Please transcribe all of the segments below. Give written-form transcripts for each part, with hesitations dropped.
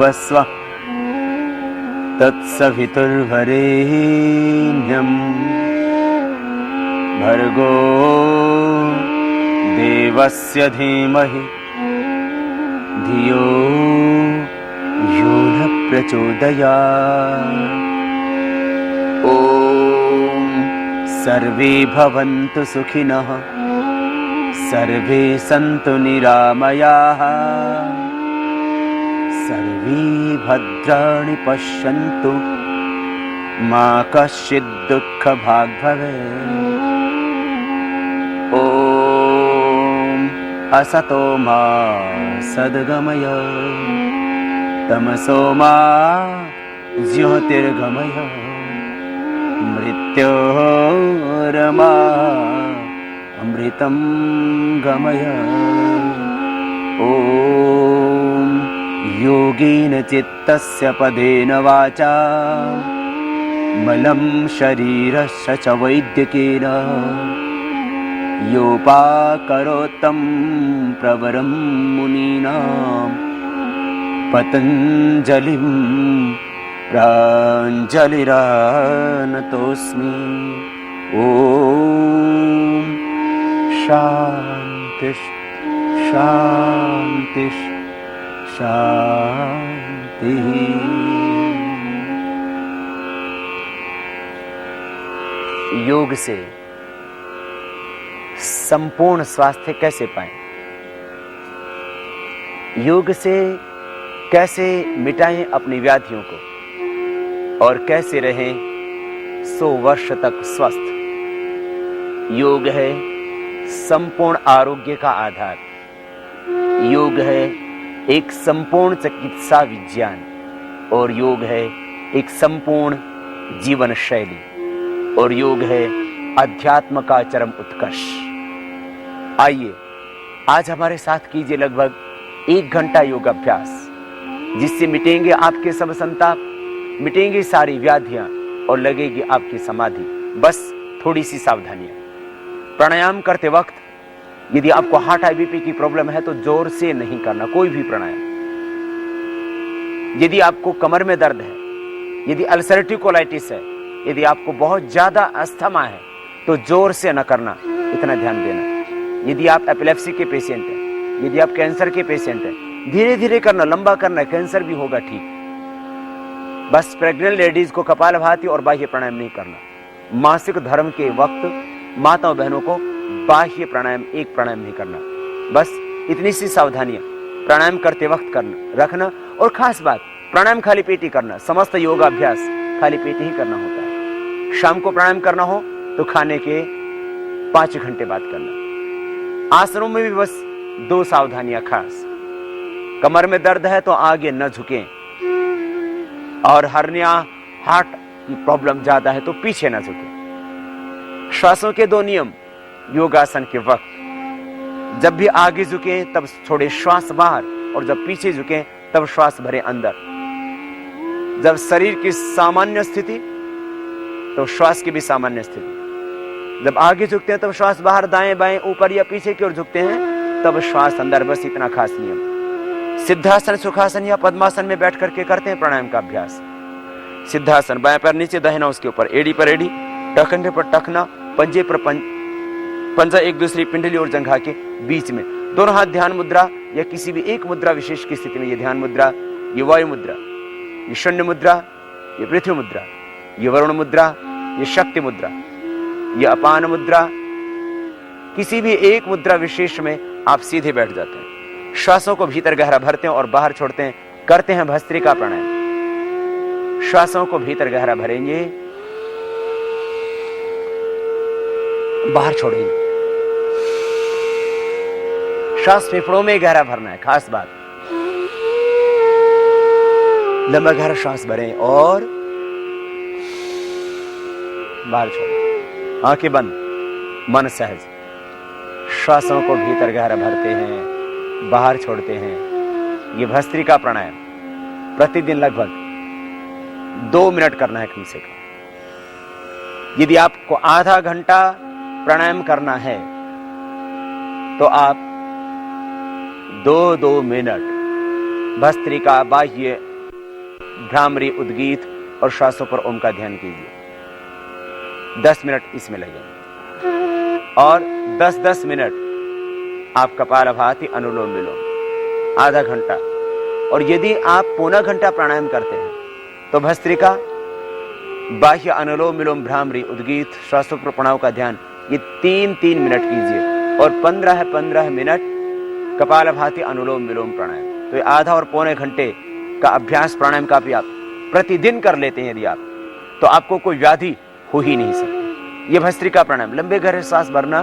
भूर्भुवस्व तत्सवितुर्वरेण्यं भर्गो देवस्य धीमहि धियो यो न प्रचोदयात्। ॐ सर्वे भवन्तु सुखिनः, सर्वे सन्तु निरामयाः, सर्वे भद्राणि पश्यन्तु मा कश्चित् दुःखभाग् भवेत्। ॐ असतो मा सद्गमय, तमसो मा ज्योतिर्गमय, मृत्योर्मा अमृतं गमय। ॐ योगेन चित्तस्य पदेन वाचा मलं शरीरस्य च वैद्यकेन योपाकरोत्तं प्रवरं मुनीनां पतञ्जलिं प्राञ्जलिरानतोऽस्मि। ॐ शान्ति शान्ति शांति। योग से संपूर्ण स्वास्थ्य कैसे पाएं? योग से कैसे मिटाएं अपनी व्याधियों को और कैसे रहें 100 वर्ष तक स्वस्थ? योग है संपूर्ण आरोग्य का आधार। योग है एक संपूर्ण चिकित्सा विज्ञान और योग है एक संपूर्ण जीवन शैली और योग है अध्यात्म का चरम उत्कर्ष। आइए आज हमारे साथ कीजिए लगभग 1 घंटा योग अभ्यास, जिससे मिटेंगे आपके सब संताप, मिटेंगी सारी व्याधियां और लगेगी आपकी समाधि। बस थोड़ी सी सावधानियां। प्राणायाम करते वक्त यदि आपको हार्ट हाई बीपी की प्रॉब्लम है तो जोर से नहीं करना कोई भी प्राणायाम। यदि आपको कमर में दर्द है, यदि अल्सरेटिव कोलाइटिस है, यदि आपको बहुत ज्यादा अस्थमा है तो जोर से न करना, इतना ध्यान देना। यदि आप एपिलेप्सी के पेशेंट हैं, यदि आप कैंसर के पेशेंट हैं, धीरे धीरे करना, लंबा करना, कैंसर भी होगा ठीक। बस प्रेग्नेंट लेडीज को कपालभाति और बाह्य प्राणायाम नहीं करना। मासिक धर्म के वक्त माताओं बहनों को बाह्य प्राणायाम, एक प्राणायाम नहीं करना। बस इतनी सी सावधानियां प्राणायाम करते वक्त करना रखना। और खास बात, प्राणायाम खाली पेट ही करना। समस्त योगाभ्यास खाली पेट ही करना होता है। शाम को प्राणायाम करना हो तो खाने के 5 घंटे बाद करना। आसनों में भी बस 2 सावधानियां खास। कमर में दर्द है तो आगे न झुकें, और हर्निया हार्ट की प्रॉब्लम ज्यादा है तो पीछे न झुकें। श्वासों के 2 नियम योगासन के वक्त, जब भी आगे झुके तब छोड़े श्वास बाहर, और जब पीछे झुके तब श्वास भरे अंदर। जब शरीर की सामान्य स्थिति तो श्वास की भी सामान्य स्थिति। जब आगे झुकते हैं तब श्वास बाहर, दाएं बाएं, ऊपर या पीछे की ओर झुकते हैं तब श्वास अंदर। बस इतना खास नियम। सिद्धासन, सुखासन या पद्मासन में बैठ करके करते हैं प्राणायाम का अभ्यास। सिद्धासन, बाएं पैर नीचे, दाहिना उसके ऊपर, एड़ी पर एड़ी, टखने पर टखना, पंजे पर पंजा एक दूसरी पिंडली और जंघा के बीच में। दोनों हाथ ध्यान मुद्रा या किसी भी एक मुद्रा विशेष की स्थिति में। ये ध्यान मुद्रा, ये वायु मुद्रा, ये शून्य मुद्रा, ये पृथ्वी मुद्रा, ये वरुण मुद्रा, ये शक्ति मुद्रा, ये अपान मुद्रा। किसी भी एक मुद्रा विशेष में आप सीधे बैठ जाते हैं। श्वासों को भीतर गहरा भरते हैं और बाहर छोड़ते हैं। करते हैं भस्त्रिका प्राणायाम। श्वासों को भीतर गहरा भरेंगे, बाहर छोड़ेंगे। श्वास फेफड़ों में गहरा भरना है, खास बात। लंबा गहरा श्वास भरें और बाहर छोड़ें। आंखें बंद, मन सहज। श्वासों को भीतर गहरा भरते हैं, बाहर छोड़ते हैं। ये भस्त्रिका प्राणायाम प्रतिदिन लगभग 2 मिनट करना है कम से कम। यदि आपको आधा घंटा प्राणायाम करना है तो आप 2-2 मिनट भस्त्रिका, बाह्य भ्रामरी, उद्गीत और श्वासों पर ओम का ध्यान कीजिए। 10 मिनट इसमें लगेंगे और 10-10 मिनट आप कपालभाति, अनुलोम विलोम, आधा घंटा। और यदि आप पौना घंटा प्राणायाम करते हैं तो भस्त्रिका, बाह्य अनुलोम विलोम, भ्रामरी, उद्गीत, श्वासों पर प्रणव का ध्यान, ये 3-3 मिनट कीजिए और 15-15 मिनट कपालभाति, अनुलोम विलोम, प्राणायाम। तो ये आधा और पौने घंटे का अभ्यास प्राणायाम का भी आप प्रतिदिन कर लेते हैं यदि आप, तो आपको कोई व्याधि हो ही नहीं सकती। ये भस्त्रिका प्राणायाम, लंबे गहरे सांस भरना,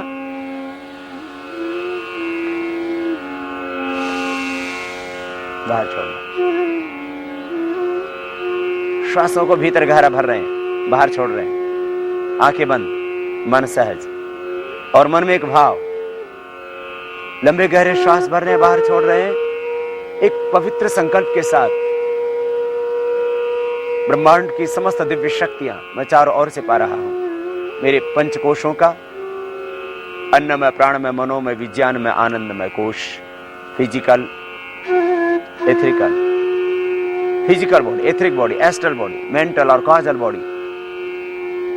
बाहर छोड़ना, श्वासों को भीतर गहरा भर रहे हैं, बाहर छोड़ रहे हैं, आंखें बंद, मन सहज, और मन में एक भाव, लंबे गहरे श्वास भर रहे हैं, बाहर छोड़ रहे हैं, एक पवित्र संकल्प के साथ ब्रह्मांड की समस्त दिव्य शक्तियां मैं चारों ओर से पा रहा हूं। मेरे पंचकोशों का, अन्नमय, प्राणमय, मनोमय, विज्ञानमय, आनंदमय कोश, physical, etherical, physical body, etheric body, astral body, mental और कॉजल बॉडी,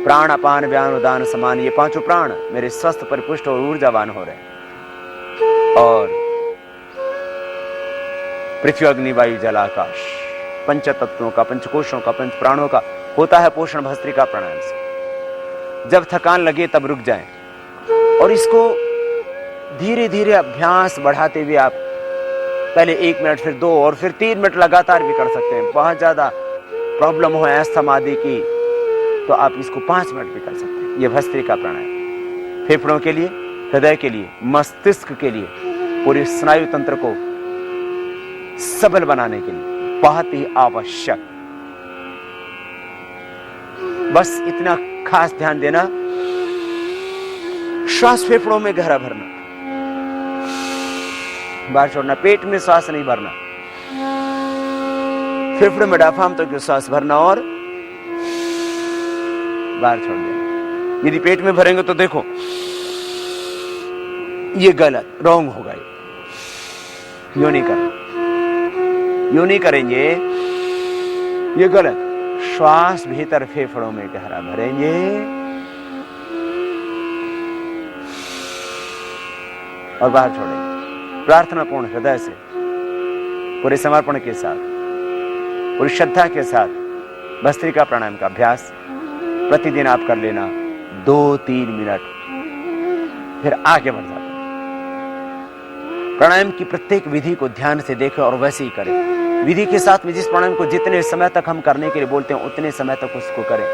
प्राण, अपान, व्यान, उदान, समान, ये पांचों प्राण मेरे स्वस्थ, परिपुष्ट और ऊर्जावान हो रहे हैं। और पृथ्वी, अग्नि, वायु, जल, आकाश, पंच तत्वों का, पंचकोशों का, पंच प्राणों का होता है पोषण भस्त्रिका प्राणायाम से। जब थकान लगे तब रुक जाएं और इसको धीरे धीरे अभ्यास बढ़ाते हुए आप पहले 1 मिनट, फिर 2 और फिर 3 मिनट लगातार भी कर सकते हैं। बहुत ज्यादा प्रॉब्लम हो अस्थमा आदि की तो आप इसको 5 मिनट भी कर सकते हैं। यह भस्त्रिका प्राणायाम फेफड़ों के लिए, हृदय के लिए, मस्तिष्क के लिए, पूरे स्नायु तंत्र को सबल बनाने के लिए बहुत ही आवश्यक। बस इतना खास ध्यान देना, श्वास फेफड़ों में गहरा भरना, बाहर छोड़ना, पेट में श्वास नहीं भरना, फेफड़े में डायफ्राम तक श्वास भरना और बाहर छोड़ देना। यदि पेट में भरेंगे तो देखो ये गलत, रॉन्ग होगा, यो नहीं करना, यूं नहीं करेंगे, ये गलत। श्वास भीतर फेफड़ों में गहरा भरेंगे और बाहर छोड़ेंगे, प्रार्थना पूर्ण हृदय से, पूरे समर्पण के साथ, पूरी श्रद्धा के साथ भस्त्रिका प्राणायाम का अभ्यास प्रतिदिन आप कर लेना 2-3 मिनट, फिर आगे बढ़ जाते हैं। प्राणायाम की प्रत्येक विधि को ध्यान से देखें और वैसे ही करें। विधि के साथ में जिस प्राणायाम को जितने समय तक हम करने के लिए बोलते हैं उतने समय तक उसको करें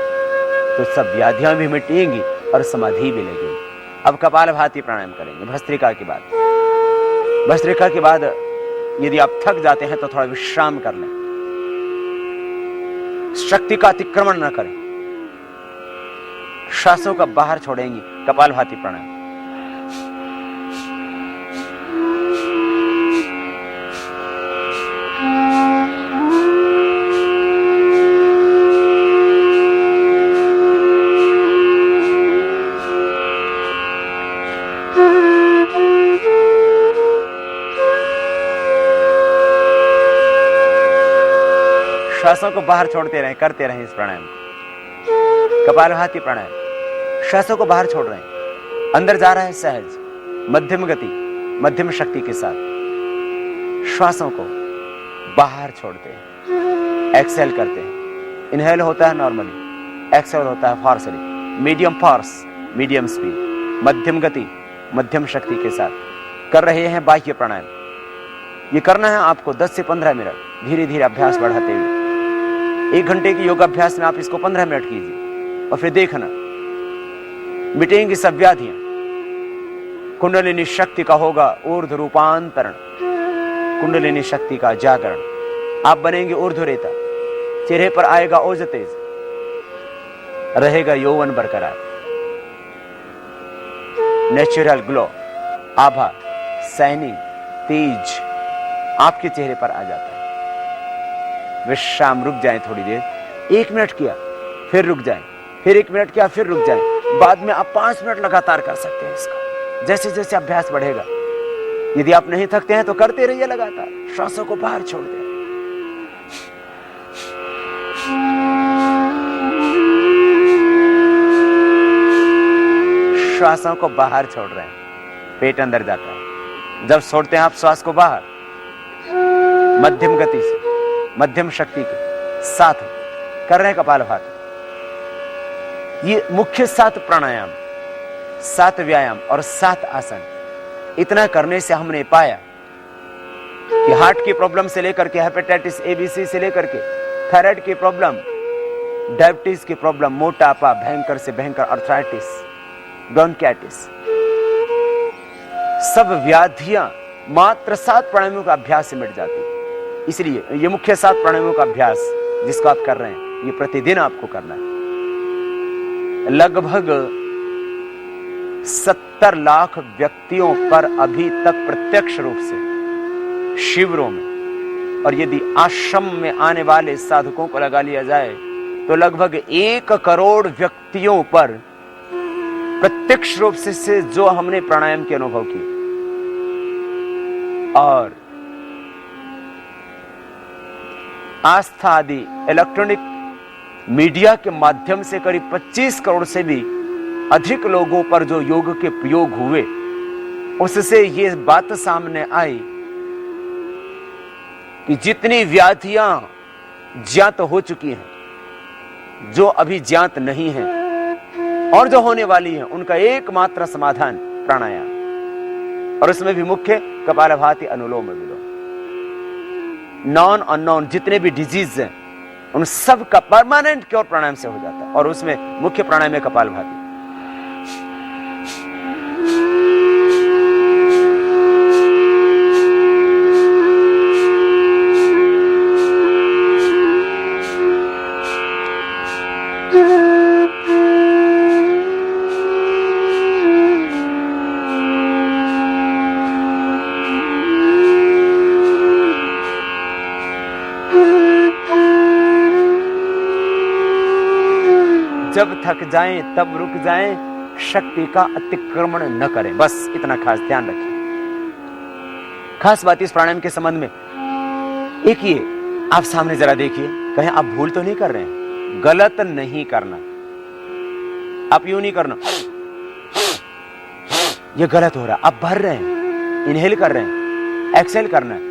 तो सब व्याधियां भी मिटेंगी और समाधि भी लगेगी। अब कपालभाति प्राणायाम करेंगे भस्त्रिका के बाद। भस्त्रिका के बाद यदि आप थक जाते हैं तो थोड़ा विश्राम कर लें, शक्ति का अतिक्रमण न करें, श्वासों का बाहर छोड़ेंगे। कपालभाति प्राणायाम श्वासों को बाहर छोड़ते रहें, करते रहें इस प्राणायाम को। कपालभाति प्राणायाम, श्वासों को बाहर छोड़ रहे हैं, अंदर जा रहा है सहज, मध्यम गति, मध्यम शक्ति के साथ श्वासों को बाहर छोड़ते हैं, एक्सेल करते हैं। इनहेल होता है नॉर्मली, एक्सेल होता है फोर्सली, मीडियम फोर्स, मीडियम स्पीड, मध्यम गति, मध्यम शक्ति के साथ कर रहे हैं बाह्य प्राणायाम। ये करना है आपको 10 से 15 मिनट, धीरे धीरे अभ्यास बढ़ाते हुए। 1 घंटे की योगाभ्यास में आप इसको 15 मिनट कीजिए और फिर देखना मिटेंगी सब व्याधियां। कुंडलिनी शक्ति का होगा ऊर्ध्व रूपांतरण, कुंडलिनी शक्ति का जागरण, आप बनेंगे ऊर्ध्वरेता, चेहरे पर आएगा ओज तेज, रहेगा यौवन बरकरार, नेचुरल ग्लो, आभा, शाइनिंग, तेज आपके चेहरे पर आ जाता है। विश्राम, रुक जाएं थोड़ी देर, 1 मिनट किया फिर रुक जाएं, फिर 1 मिनट किया फिर रुक जाएं। बाद में आप 5 मिनट लगातार कर सकते हैं इसका, जैसे जैसे अभ्यास बढ़ेगा। यदि आप नहीं थकते हैं तो करते रहिए लगातार, श्वासों को बाहर छोड़ दें। श्वासों को बाहर छोड़ रहे हैं, पेट अंदर जाता है। जब छोड़ते हैं आप श्वास को बाहर, मध्यम गति से, मध्यम शक्ति के साथ कर रहे हैं कपालभाति। ये मुख्य 7 प्राणायाम, 7 व्यायाम और 7 आसन, इतना करने से हमने पाया कि हार्ट की प्रॉब्लम से लेकर के हेपेटाइटिस ABC से लेकर के थायराइड की प्रॉब्लम, डायबिटीज की प्रॉब्लम, मोटापा, भयंकर से भयंकर अर्थराइटिस, ब्रोंकाइटिस, सब व्याधियां मात्र 7 प्राणायामों का अभ्यास से मिट जाती। इसलिए ये मुख्य 7 प्राणायामों का अभ्यास जिसको आप कर रहे हैं, ये प्रतिदिन आपको करना है। लगभग 70 लाख व्यक्तियों पर अभी तक प्रत्यक्ष रूप से शिविरों में, और यदि आश्रम में आने वाले साधकों को लगा लिया जाए तो लगभग 1 करोड़ व्यक्तियों पर प्रत्यक्ष रूप से जो हमने प्राणायाम के अनुभव किए। और आस्था आदि इलेक्ट्रॉनिक मीडिया के माध्यम से करीब 25 करोड़ से भी अधिक लोगों पर जो योग के प्रयोग हुए, उससे ये बात सामने आई कि जितनी व्याधियां ज्ञात हो चुकी हैं, जो अभी ज्ञात नहीं है और जो होने वाली है, उनका एकमात्र समाधान प्राणायाम, और उसमें भी मुख्य कपालभाति, अनुलोम विलोम। नॉन अननोन जितने भी डिजीज हैं, उन सब का परमानेंट क्योर प्राणायाम से हो जाता है, और उसमें मुख्य प्राणायाम है कपालभाति। जब थक जाएं तब रुक जाएं, शक्ति का अतिक्रमण न करें, बस इतना खास ध्यान रखिए। खास बात इस प्राणायाम के संबंध में एक ही, आप सामने जरा देखिए, कहीं आप भूल तो नहीं कर रहे हैं, गलत नहीं करना। आप यूं नहीं करना, ये गलत हो रहा है, आप भर रहे हैं, इनहेल कर रहे हैं, एक्सेल करना है।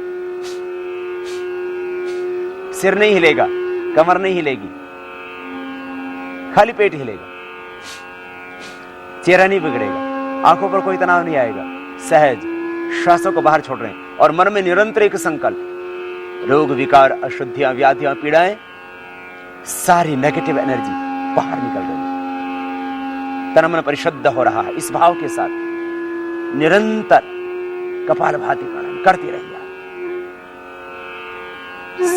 सिर नहीं हिलेगा, कमर नहीं हिलेगी, खाली पेट हिलेगा, चेहरा नहीं बिगड़ेगा, आंखों पर कोई तनाव नहीं आएगा, सहज श्वासों को बाहर छोड़ रहे हैं, और मन में निरंतर एक संकल्प, रोग विकार अशुद्धियां व्याधियां पीड़ाएं सारी नेगेटिव एनर्जी बाहर निकल रही है, तन मन परिशुद्ध हो रहा है। इस भाव के साथ निरंतर कपालभाति प्राणायाम करते रहिए।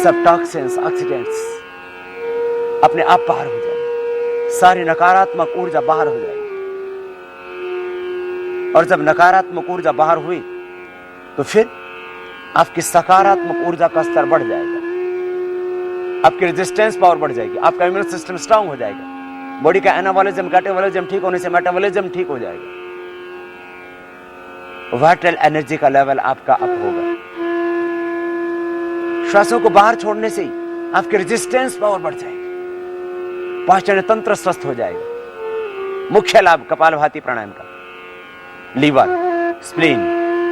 सब टॉक्सिन्स, ऑक्सीडेंट्स अपने आप बाहर हो जाए, सारी नकारात्मक ऊर्जा बाहर हो जाएगी, और जब नकारात्मक ऊर्जा बाहर हुई तो फिर आपकी सकारात्मक ऊर्जा का स्तर बढ़ जाएगा, आपकी रेजिस्टेंस पावर बढ़ जाएगी, आपका इम्यून सिस्टम स्ट्रांग हो जाएगा, बॉडी का एनाबॉलिज्म, कैटाबॉलिज्म ठीक होने से मेटाबॉलिज्म ठीक हो जाएगा, वाइटल एनर्जी का लेवल आपका अप होगा। श्वासों को बाहर छोड़ने से ही आपकी रेजिस्टेंस पावर बढ़ जाएगी, पाचन तंत्र स्वस्थ हो जाएगा। मुख्य लाभ कपालभाति प्राणायाम का, liver, spleen,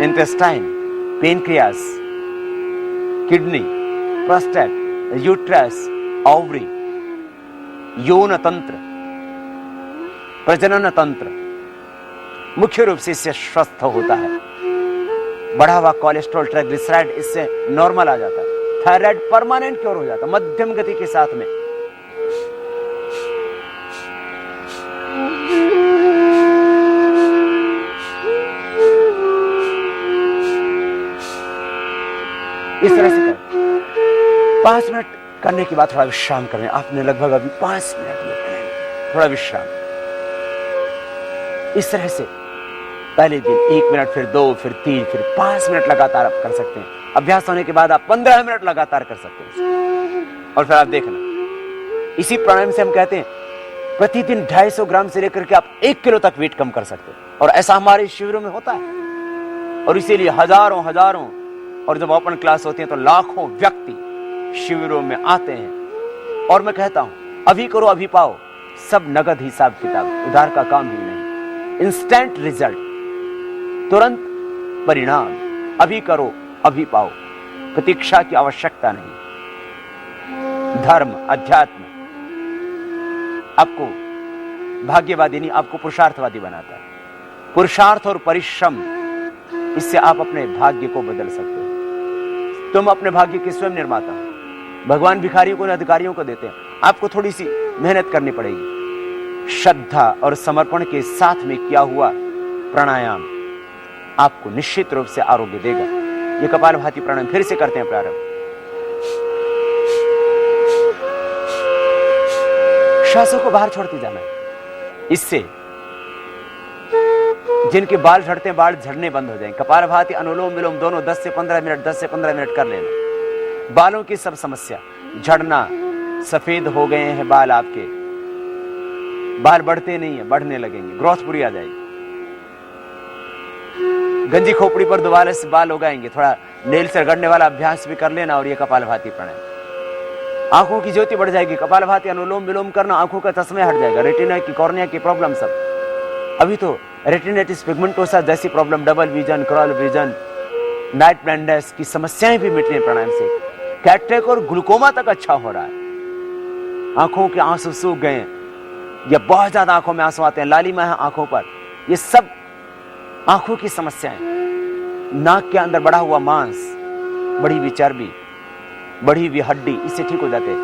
intestine, pancreas, kidney, prostate, uterus, ovary, यौन तंत्र, प्रजनन तंत्र मुख्य रूप से इससे स्वस्थ होता है। बढ़ा हुआ कोलेस्ट्रॉल, ट्राइग्लिसराइड इससे नॉर्मल आ जाता है, थायराइड परमानेंट क्योर हो जाता है मध्यम गति के साथ में। इस तरह से करें। 5 मिनट करने के बाद थोड़ा विश्राम करें। आपने लगभग अभी 5 मिनट में थोड़ा विश्राम, इस तरह से पहले दिन 1 मिनट, फिर 2, फिर 3, फिर 5 मिनट लगातार आप कर सकते हैं। अभ्यास होने के बाद आप 15 मिनट लगातार कर सकते हैं। और फिर आप देखना, इसी प्राणायाम से हम कहते हैं प्रतिदिन 250 ग्राम से लेकर के आप 1 किलो तक वेट कम कर सकते हैं, और ऐसा हमारे शिविरों में होता है। और इसीलिए हजारों और जब ओपन क्लास होती है तो लाखों व्यक्ति शिविरों में आते हैं, और मैं कहता हूं, अभी करो अभी पाओ, सब नगद हिसाब किताब, उधार का काम ही नहीं। इंस्टेंट रिजल्ट, तुरंत परिणाम, अभी करो अभी पाओ, प्रतीक्षा की आवश्यकता नहीं। धर्म, अध्यात्म आपको भाग्यवादी नहीं, आपको पुरुषार्थवादी बनाता है। पुरुषार्थ और परिश्रम, इससे आप अपने भाग्य को बदल सकते हो। तुम अपने भाग्य के स्वयं निर्माता हो। भगवान भिखारियों को, अधिकारियों को देते हैं। आपको थोड़ी सी मेहनत करनी पड़ेगी। श्रद्धा और समर्पण के साथ में किया हुआ प्राणायाम आपको निश्चित रूप से आरोग्य देगा। ये कपालभाति प्राणायाम फिर से करते हैं प्रारंभ। श्वासों को बाहर छोड़ते जाना है। इससे जिनके बाल झड़ते हैं, बाल झड़ने बंद हो जाएंगे। कपालभाति, अनुलोम विलोम दोनों 10 से 15 मिनट 10 से 15 मिनट कर लेना। बालों की सब समस्या, झड़ना, सफेद हो गए हैं बाल, आपके बाल बढ़ते नहीं है, बढ़ने लगेंगे, ग्रोथ पूरी आ जाएगी। गंजी खोपड़ी पर दोबारा से बाल उगाएंगे। थोड़ा नेल से रगड़ने वाला अभ्यास भी कर लेना। और ये कपालभाति प्राणायाम, आंखों की ज्योति बढ़ जाएगी। कपालभाति अनुलोम विलोम करना, आंखों का चश्मे हट जाएगा। रेटिना की, कॉर्निया की प्रॉब्लम सब, अभी तो रेटिनाइटिस पिगमेंटोसा जैसी problem, double vision, crawl vision, night blindness की समस्याएं भी मिट रही हैं प्राणायाम से। कैटरेक्ट और ग्लूकोमा तक अच्छा हो रहा है। आंखों के आंसू सूख गए या बहुत ज्यादा आंखों में आंसू आते हैं, लालिमा है आंखों पर, ये सब आंखों की समस्याएं। नाक के अंदर बढ़ा हुआ मांस, बढ़ी हुई चर्बी, बढ़ी हुई हड्डी, इससे ठीक हो जाते हैं।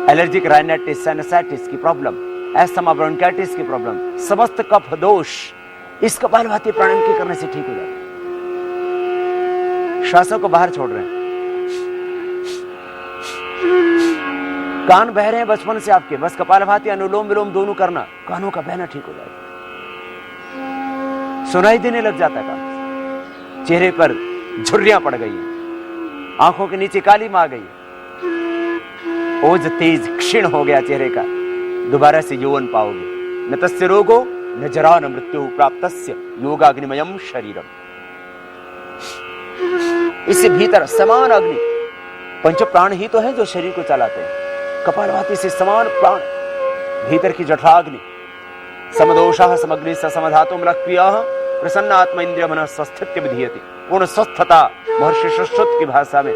एलर्जिक राइनाइटिस, साइनसाइटिस की प्रॉब्लम, एस्थमा, ब्रोंकाइटिस की प्रॉब्लम, समस्त कफ दोष इस कपालभाति प्राणायाम के करने से ठीक हो जाते हैं। श्वासों को बाहर छोड़ रहे हैं। कान बह रहे हैं बचपन से आपके, बस कपालभाति अनुलोम विलोम दोनों करना, कानों का बहना ठीक हो जाएगा। सुनाई देने लग जाता है काम, चेहरे पर झुर्रियां पड़ गई हैं, आंखों के नीचे काली मां गई, ओज तेज क्षीण हो गया चेहरे का, दोबारा से यौवन पाओगे। न तस्य रोगो न जरा न मृत्यु प्राप्तस्य योगाग्निमयम शरीरम। इससे भीतर समान अग्नि, पंच प्राण ही तो है जो शरीर को चलाते हैं। कपालभाति से समान प्राण, भीतर की जठराग्नि, समदोषः समग्नि समधातुम लक्रियः प्रसन्न आत्मा इंद्रिय मन स्वस्थित्य विधीयते। पूर्ण स्वस्थता महर्षि सुश्रुत की भाषा में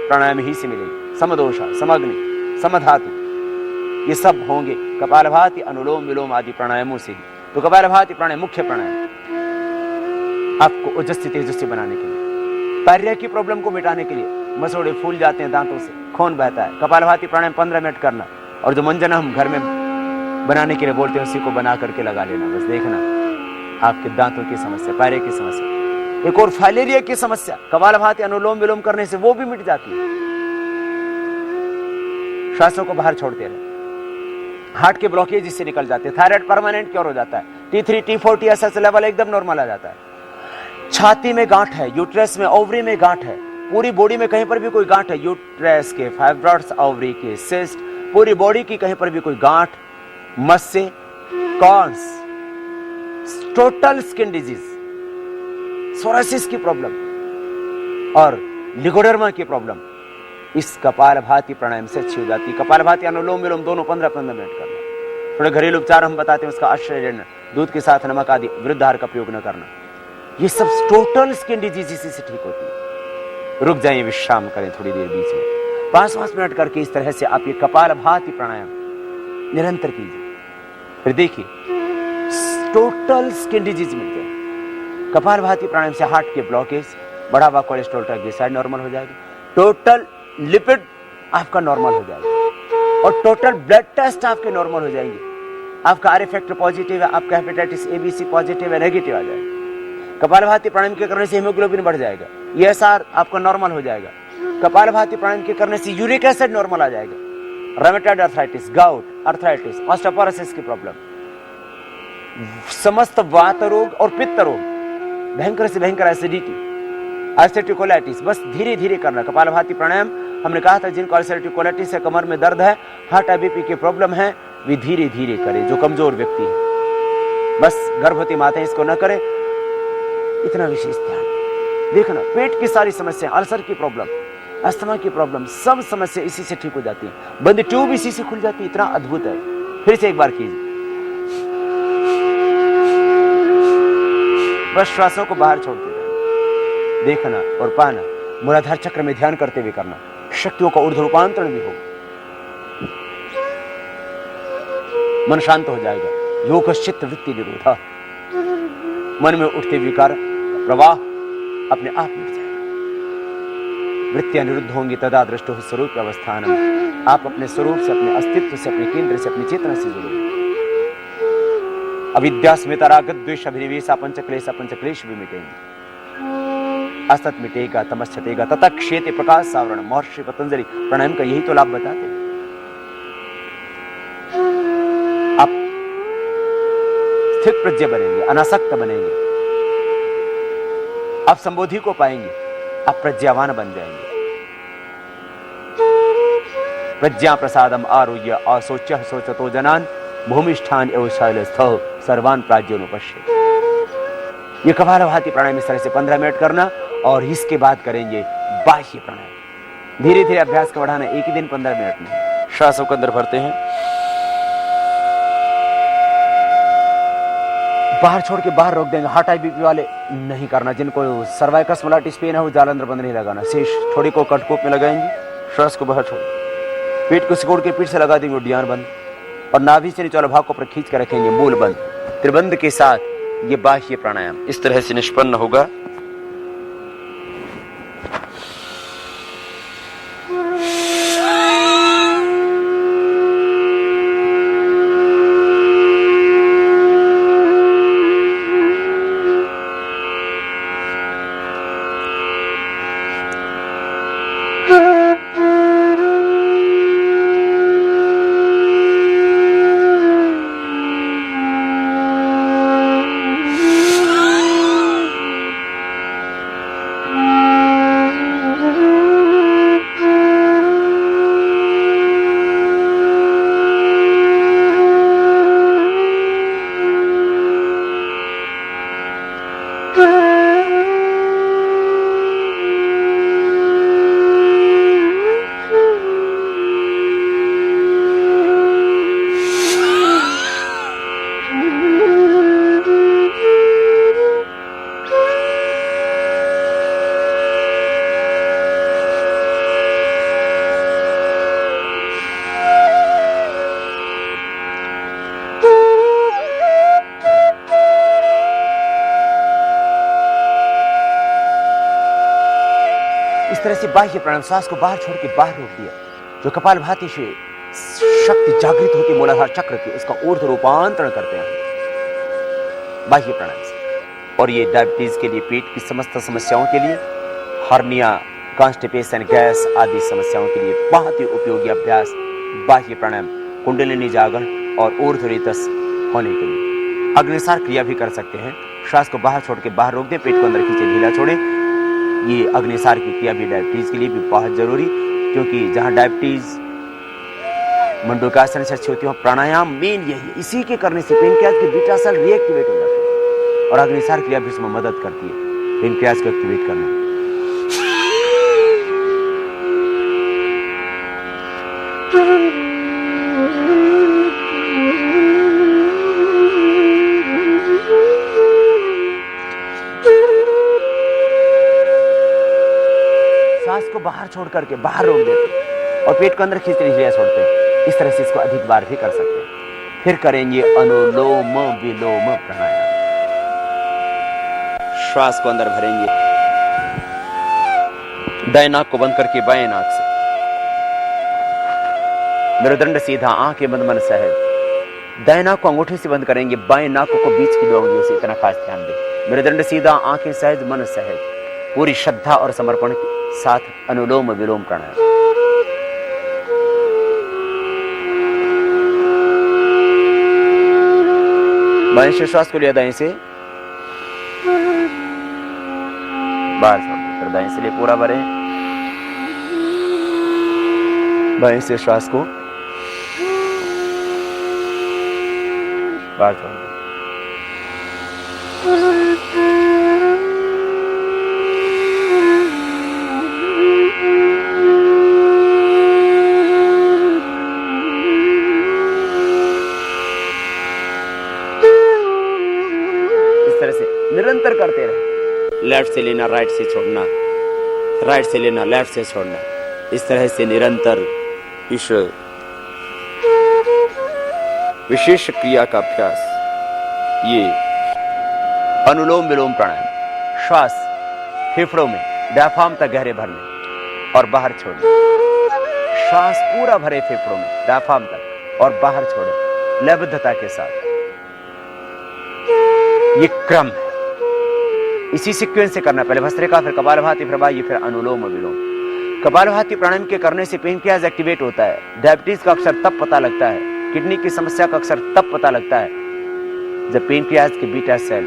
प्राणायाम ही से मिलेगी। समदोष, समग्नि, समधातु, ये सब होंगे कपालभाति अनुलोम विलोम आदि प्राणायामों से ही। तो कपालभाति प्राणायाम मुख्य प्राणायाम आपको ओजस्वी तेजस्वी बनाने के लिए, पायरिया की प्रॉब्लम को मिटाने के लिए। मसोड़े फूल जाते हैं दांतों से, खून बहता है, कपालभाति प्राणायाम 15 मिनट करना। और जो मंजन हम घर में बनाने के लिए बोलते हैं, उसी को बना करके लगा लेना। बस देखना आपके दांतों की समस्या, पायरिया की समस्या, एक और फाइलेरिया की समस्या कपालभाति अनुलोम विलोम करने से वो भी मिट जाती है। श्वासों को बाहर छोड़ते रहे। हार्ट के ब्लॉकेज इससे निकल जाते हैं। थायराइड परमानेंट क्योर हो जाता है। T3 T4 TSH लेवल एकदम नॉर्मल आ जाता है। छाती में गांठ है, यूट्रस में, ओवरी में गांठ है, पूरी बॉडी में कहीं पर भी कोई गांठ है, यूट्रस के, फाइब्रॉइड्स, ओवरी के, सिस्ट, पूरी बॉडी की कहीं पर भी कोई गांठ, मस्से, corns, total skin disease, psoriasis की प्रॉब्लम और लिगोडर्मा की प्रॉब्लम इस कपालभाति प्राणायाम से अच्छी हो जाती है। कपालभाति अनुलोम विलोम दोनों 15-15 मिनट करना। थोड़े घरेलू उपचार हम बताते हैं, उसका आश्रय लेना, दूध के साथ नमक आदि वृद्धाहार का प्रयोग न करना। ये सब टोटल स्किन डिजीज इसी से ठीक होती है। रुक जाइए, विश्राम करें थोड़ी देर बीच में, 5-5 मिनट करके इस तरह से आप ये कपालभाति प्राणायाम निरंतर कीजिए। फिर देखिए टोटल स्किन डिजीज मिलते हैं। कपालभाति प्राणायाम से हार्ट के ब्लॉकेज, बढ़ा हुआ कोलेस्ट्रॉल, ट्राइग्लिसराइड नॉर्मल हो जाएगा, टोटल लिपिड आपका नॉर्मल हो जाएगा और टोटल ब्लड टेस्ट आपके नॉर्मल हो जाएंगे। आपका आर फैक्टर पॉजिटिव है, आपका हेपेटाइटिस ABC पॉजिटिव है, नेगेटिव आ जाएगा। कपालभाति प्राणायाम के करने से हीमोग्लोबिन बढ़ जाएगा, ESR आपका नॉर्मल हो जाएगा। कपालभाति प्राणायाम के करने से यूरिक एसिड नॉर्मल आ जाएगा। Rheumatoid arthritis, gout, arthritis, osteoporosis की प्रॉब्लम, समस्त वात रोग और पित्त रोग, भयंकर से भयंकर एसिडिटी, अल्सरेटिव कोलाइटिस, बस धीरे धीरे करना। कपालभाति प्राणायाम हमने कहा था जिनको अल्सरेटिव कोलाइटिस है, कमर में दर्द है, हार्ट BP की प्रॉब्लम है, वे धीरे धीरे करें। जो कमजोर व्यक्ति है, बस गर्भवती माताएं इसको न करें, इतना विशेष ध्यान देखना। पेट की सारी समस्या, अल्सर की प्रॉब्लम, अस्थमा की प्रॉब्लम, सब समस्या इसी से ठीक हो जाती है। बंद ट्यूब इसी से खुल जाती है। इतना अद्भुत है। फिर से एक बार कीजिए। बस श्वासों को बाहर छोड़ते जाए, देखना और पाना, मूलाधार चक्र में ध्यान करते हुए करना। शक्तियों का ऊर्ध्व रूपांतरण भी होगा। मन शांत हो जाएगा। योगश्चित्त वृत्ति निरोधा, मन में उठते विकार प्रवाह अपने आप मिट जाएगा। वृत्तियां निरुद्ध होंगी, तदा दृष्टो स्वरूप अवस्थानम। आप अपने स्वरूप से, अपने अस्तित्व से, अपने केंद्र से, अपनी चेतना से जुड़ोगे। अविद्या स्मिता राग द्वेष अभिनिवेश पंचक्लेश पंचक्लेश भी मिटेंगे। असत मिटेगा, तमस छटेगा, तथा क्षेत्र प्रकाश सावरण। महर्षि पतंजलि प्राणायाम का यही तो लाभ बताते हैं। आप स्थित प्रज्ञ बनेंगे, अनासक्त बनेंगे, आप संबोधि को पाएंगे, आप प्रज्ञावान बन जाएंगे। प्रज्ञा प्रसादम आरुह्य असोच्य सोचतो जनान भूमिष्ठान एवं शैलस्थः सर्वान प्राज्ञोनुपश्यति। ये कपालभाति प्राणायाम इस तरह से 15 मिनट करना, और इसके बाद करेंगे बाह्य प्राणायाम। धीरे धीरे अभ्यास का बढ़ाना, एक ही दिन 15 मिनट में। श्वासों को अंदर भरते हैं, बाहर छोड़ के बाहर रोक देंगे। हार्ट बीपी वाले नहीं करना। जिनको सर्वाइकस मोलाटिस पेन है वो जालंधर बंद नहीं लगाना। शेष थोड़ी को कटकोप में लगाएंगे। श्वास को बाहर छोड़, पेट को सिकोड़ के पीठ से लगा देंगे उड्डयन बंद, और नाभि से नीचे वाला भाग को ऊपर खींच कर रखेंगे मूल बंद। त्रिबंध के साथ ये बाह्य प्राणायाम इस तरह से निष्पन्न होगा। इस तरह से बाह्य प्राणायाम, श्वास को बाहर छोड़ के बाहर रोक दिया। जो कपालभाति से शक्ति जागृत होती है मूलाधार चक्र की, उसका ऊर्ध्व रूपांतरण करते हैं बाह्य प्राणायाम से। और ये डायबिटीज के लिए, पेट की समस्त समस्याओं के लिए, हर्निया, कॉन्स्टिपेशन, गैस आदि समस्याओं के लिए बहुत ही उपयोगी अभ्यास बाह्य प्राणायाम, कुंडलिनी जागरण और ऊर्ध्वरेतस होने के लिए। अग्निसार क्रिया भी कर सकते हैं। श्वास को बाहर छोड़ के बाहर रोक दें, पेट को अंदर खींचे, ढीला छोड़े। ये अग्निसार की क्रिया भी डायबिटीज के लिए भी बहुत जरूरी, क्योंकि जहां डायबिटीज मंडूकासन से अच्छी होती है, प्राणायाम मेन यही है। इसी के करने से पेनक्रियाज के बीटा सेल रिएक्टिवेट हो जाते हैं, और अग्निसार क्रिया भी उसमें मदद करती है पेनक्रियाज को एक्टिवेट करने में। सांस को बाहर छोड़ करके बाहर रोक देते और पेट को अंदर खींचते ढीला छोड़ते हैं। इस तरह से इसको अधिक बार भी कर सकते हैं। फिर करेंगे अनुलोम विलोम प्राणायाम। श्वास को अंदर भरेंगे, दाएं नाक को बंद करके बाएं नाक से, मेरुदंड सीधा, आंखें बंद, मन सहज। दाएं नाक को अंगूठे से बंद करेंगे, बाएं नाक को बीच की दो उंगलियों से। इतना खास ध्यान दें। मेरुदंड सीधा, आंखें सहज, मन सहज। पूरी श्रद्धा और समर्पण के साथ अनुलोम विलोम प्राणायाम। बाएं से श्वास को लिया, दाएं से बाहर छोड़, फिर दाएं से लिए पूरा भरें। बाएं से श्वास को बाहर छोड़ दें। लेफ्ट से लेना, राइट से छोड़ना, राइट से लेना, लेफ्ट से छोड़ना, इस तरह से निरंतर इस विशेष क्रिया का अभ्यास, ये अनुलोम विलोम प्राणायाम, श्वास फेफड़ों में डायफ्राम तक गहरे भरने और बाहर छोड़ने, श्वास पूरा भरे फेफड़ों में डायफ्राम तक और बाहर छोड़े लयबद्धता के साथ। ये क्रम है, इसी सीक्वेंस से करना। पहले भस्त्रिका, फिर कपालभाति, फिर बाह्य, फिर अनुलोम विलोम। कपालभाति प्राणायाम के करने से पेनक्रियाज एक्टिवेट होता है। डायबिटीज का अक्सर तब पता लगता है, किडनी की समस्या का अक्सर तब पता लगता है जब पेनक्रियाज के बीटा सेल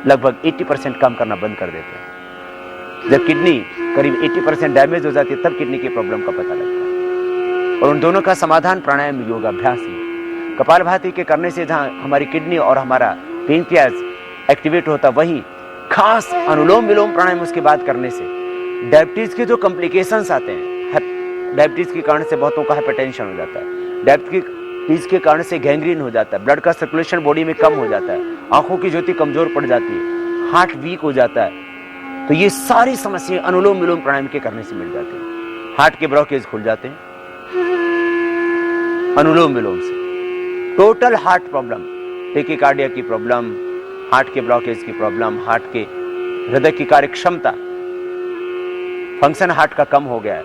लगभग 80% काम करना बंद कर देते हैं। जब किडनी करीब 80% डैमेज हो जाती है, तब किडनी की प्रॉब्लम का पता लगता है। और उन दोनों का समाधान प्राणायाम योगाभ्यास ही। कपालभाति के करने से जहां हमारी किडनी और हमारा पेनक्रियाज एक्टिवेट होता, वही खास अनुलोम विलोम प्राणायाम उसके बाद करने से डायबिटीज के जो कॉम्प्लिकेशंस आते हैं, डायबिटीज के कारण से बहुतों का हाइपरटेंशन हो जाता है, डायबिटीज के कारण से गैंग्रीन हो जाता है, ब्लड का सर्कुलेशन बॉडी में कम हो जाता है, आंखों की ज्योति कमजोर पड़ जाती है, हार्ट वीक हो जाता है। तो ये सारी समस्याएं अनुलोम विलोम प्राणायाम के करने से मिल जाती है। हार्ट के ब्लॉकेज खुल जाते हैं अनुलोम विलोम से। टोटल हार्ट प्रॉब्लम, टेकिकार्डिया की प्रॉब्लम, हार्ट के ब्लॉकेज की प्रॉब्लम, हार्ट के हृदय की कार्य क्षमता, फंक्शन हार्ट का कम हो गया है,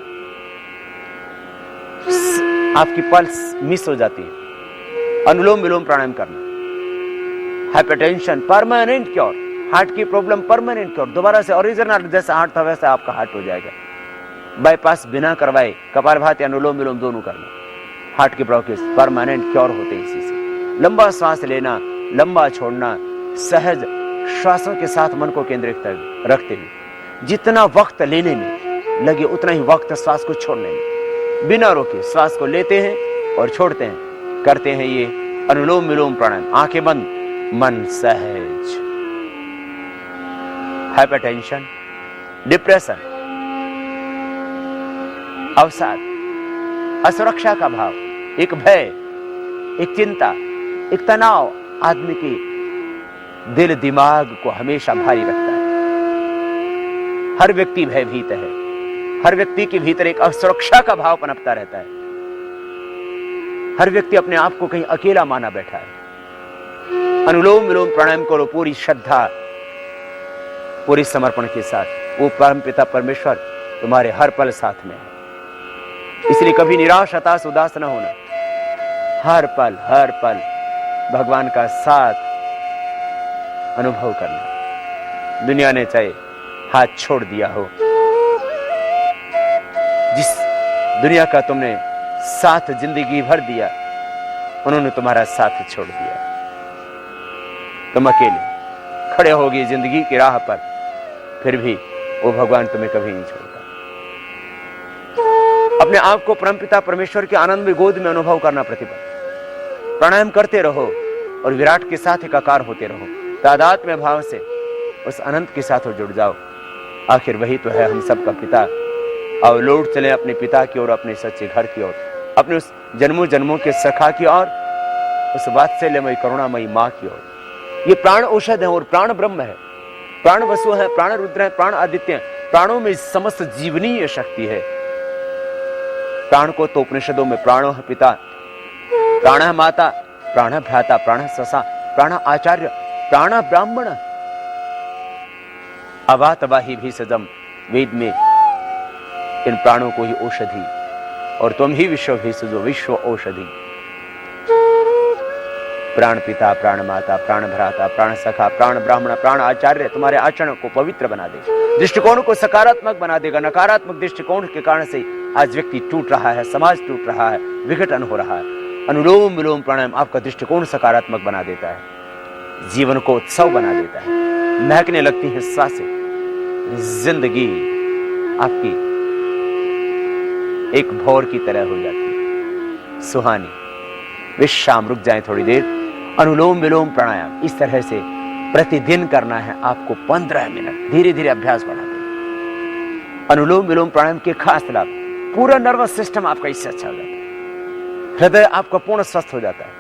आपकी पल्स मिस हो जाती है, अनुलोम विलोम प्राणायाम करना। हाइपरटेंशन परमानेंट क्योर, हार्ट की प्रॉब्लम परमानेंट क्योर, दोबारा से ओरिजिनल जैसा हार्ट था वैसा आपका हार्ट हो जाएगा। बाईपास बिना करवाए कपालभाति अनुलोम विलोम दोनों करना, हार्ट के ब्लॉकेज परमानेंट क्योर होते हैं इसी से। लंबा सांस लेना, लंबा छोड़ना, सहज श्वासों के साथ मन को केंद्रित रखते हुए जितना वक्त लेने में लगे उतना ही वक्त श्वास को छोड़ने में, बिना रोके श्वास को लेते हैं और छोड़ते हैं, करते हैं ये अनुलोम विलोम प्राणायाम। आंखें बंद, मन सहज। हाइपरटेंशन, डिप्रेशन, अवसाद, असुरक्षा का भाव, एक भय, एक चिंता, एक तनाव आदमी की दिल दिमाग को हमेशा भारी रखता है। हर व्यक्ति भयभीत है, हर व्यक्ति के भीतर एक असुरक्षा का भाव पनपता रहता है। हर व्यक्ति अपने आप को कहीं अकेला माना बैठा है। अनुलोम विलोम प्राणायाम करो पूरी श्रद्धा, पूरी समर्पण के साथ। वो परमपिता परमेश्वर तुम्हारे हर पल साथ में है, इसलिए कभी निराश, हताश, उदास न होना। हर पल भगवान का साथ अनुभव करना। दुनिया ने चाहे हाथ छोड़ दिया हो, जिस दुनिया का तुमने साथ जिंदगी भर दिया, उन्होंने तुम्हारा साथ छोड़ दिया। तुम अकेले खड़े होगी जिंदगी की राह पर, फिर भी वो भगवान तुम्हें कभी नहीं छोड़ता। अपने आप को परमपिता परमेश्वर के आनंद में गोद में अनुभव करना। प्रतिपल प्राणायाम करते रहो और विराट के साथ एकाकार होते रहो। तादात्म्य भाव से उस अनंत के साथ जुड़ जाओ। आखिर वही तो है हम सब का पिता। अब लौट चले अपने पिता की ओर, अपने सच्चे घर की ओर, अपने उस जन्मों जन्मों के सखा की ओर, उस वात्सल्यमयी करुणामयी माँ की ओर। ये प्राण औषध है और प्राण ब्रह्म है, प्राण वसु है, प्राण रुद्र है, प्राण आदित्य है। प्राणों में समस्त जीवनीय शक्ति है। प्राण को तो उपनिषदों में प्राणो है पिता, प्राण माता, प्राण भ्राता, प्राण ससा, प्राण आचार्य, प्राण ब्राह्मण, अवातवाही भी सदम। वेद में इन प्राणों को ही औषधि, और तुम ही विश्व भेषजो विश्व औषधि। प्राण पिता, प्राण माता, प्राण भ्राता, प्राण सखा, प्राण ब्राह्मण, प्राण आचार्य तुम्हारे आचरण को पवित्र बना देगा, दृष्टिकोण को सकारात्मक बना देगा। नकारात्मक दृष्टिकोण के कारण से आज व्यक्ति टूट रहा है, समाज टूट रहा है, विघटन हो रहा है। अनुलोम विलोम प्राणायाम आपका दृष्टिकोण सकारात्मक बना देता है, जीवन को उत्सव बना देता है। महकने लगती है सांसें, जिंदगी आपकी एक भौर की तरह हो जाती है, सुहानी। विश्राम, रुक जाएं थोड़ी देर। अनुलोम विलोम प्राणायाम इस तरह से प्रतिदिन करना है आपको 15 मिनट, धीरे धीरे अभ्यास बढ़ाते। अनुलोम विलोम प्राणायाम के खास लाभ, पूरा नर्वस सिस्टम आपका इससे अच्छा हो जाता है, हृदय आपका पूर्ण स्वस्थ हो जाता है,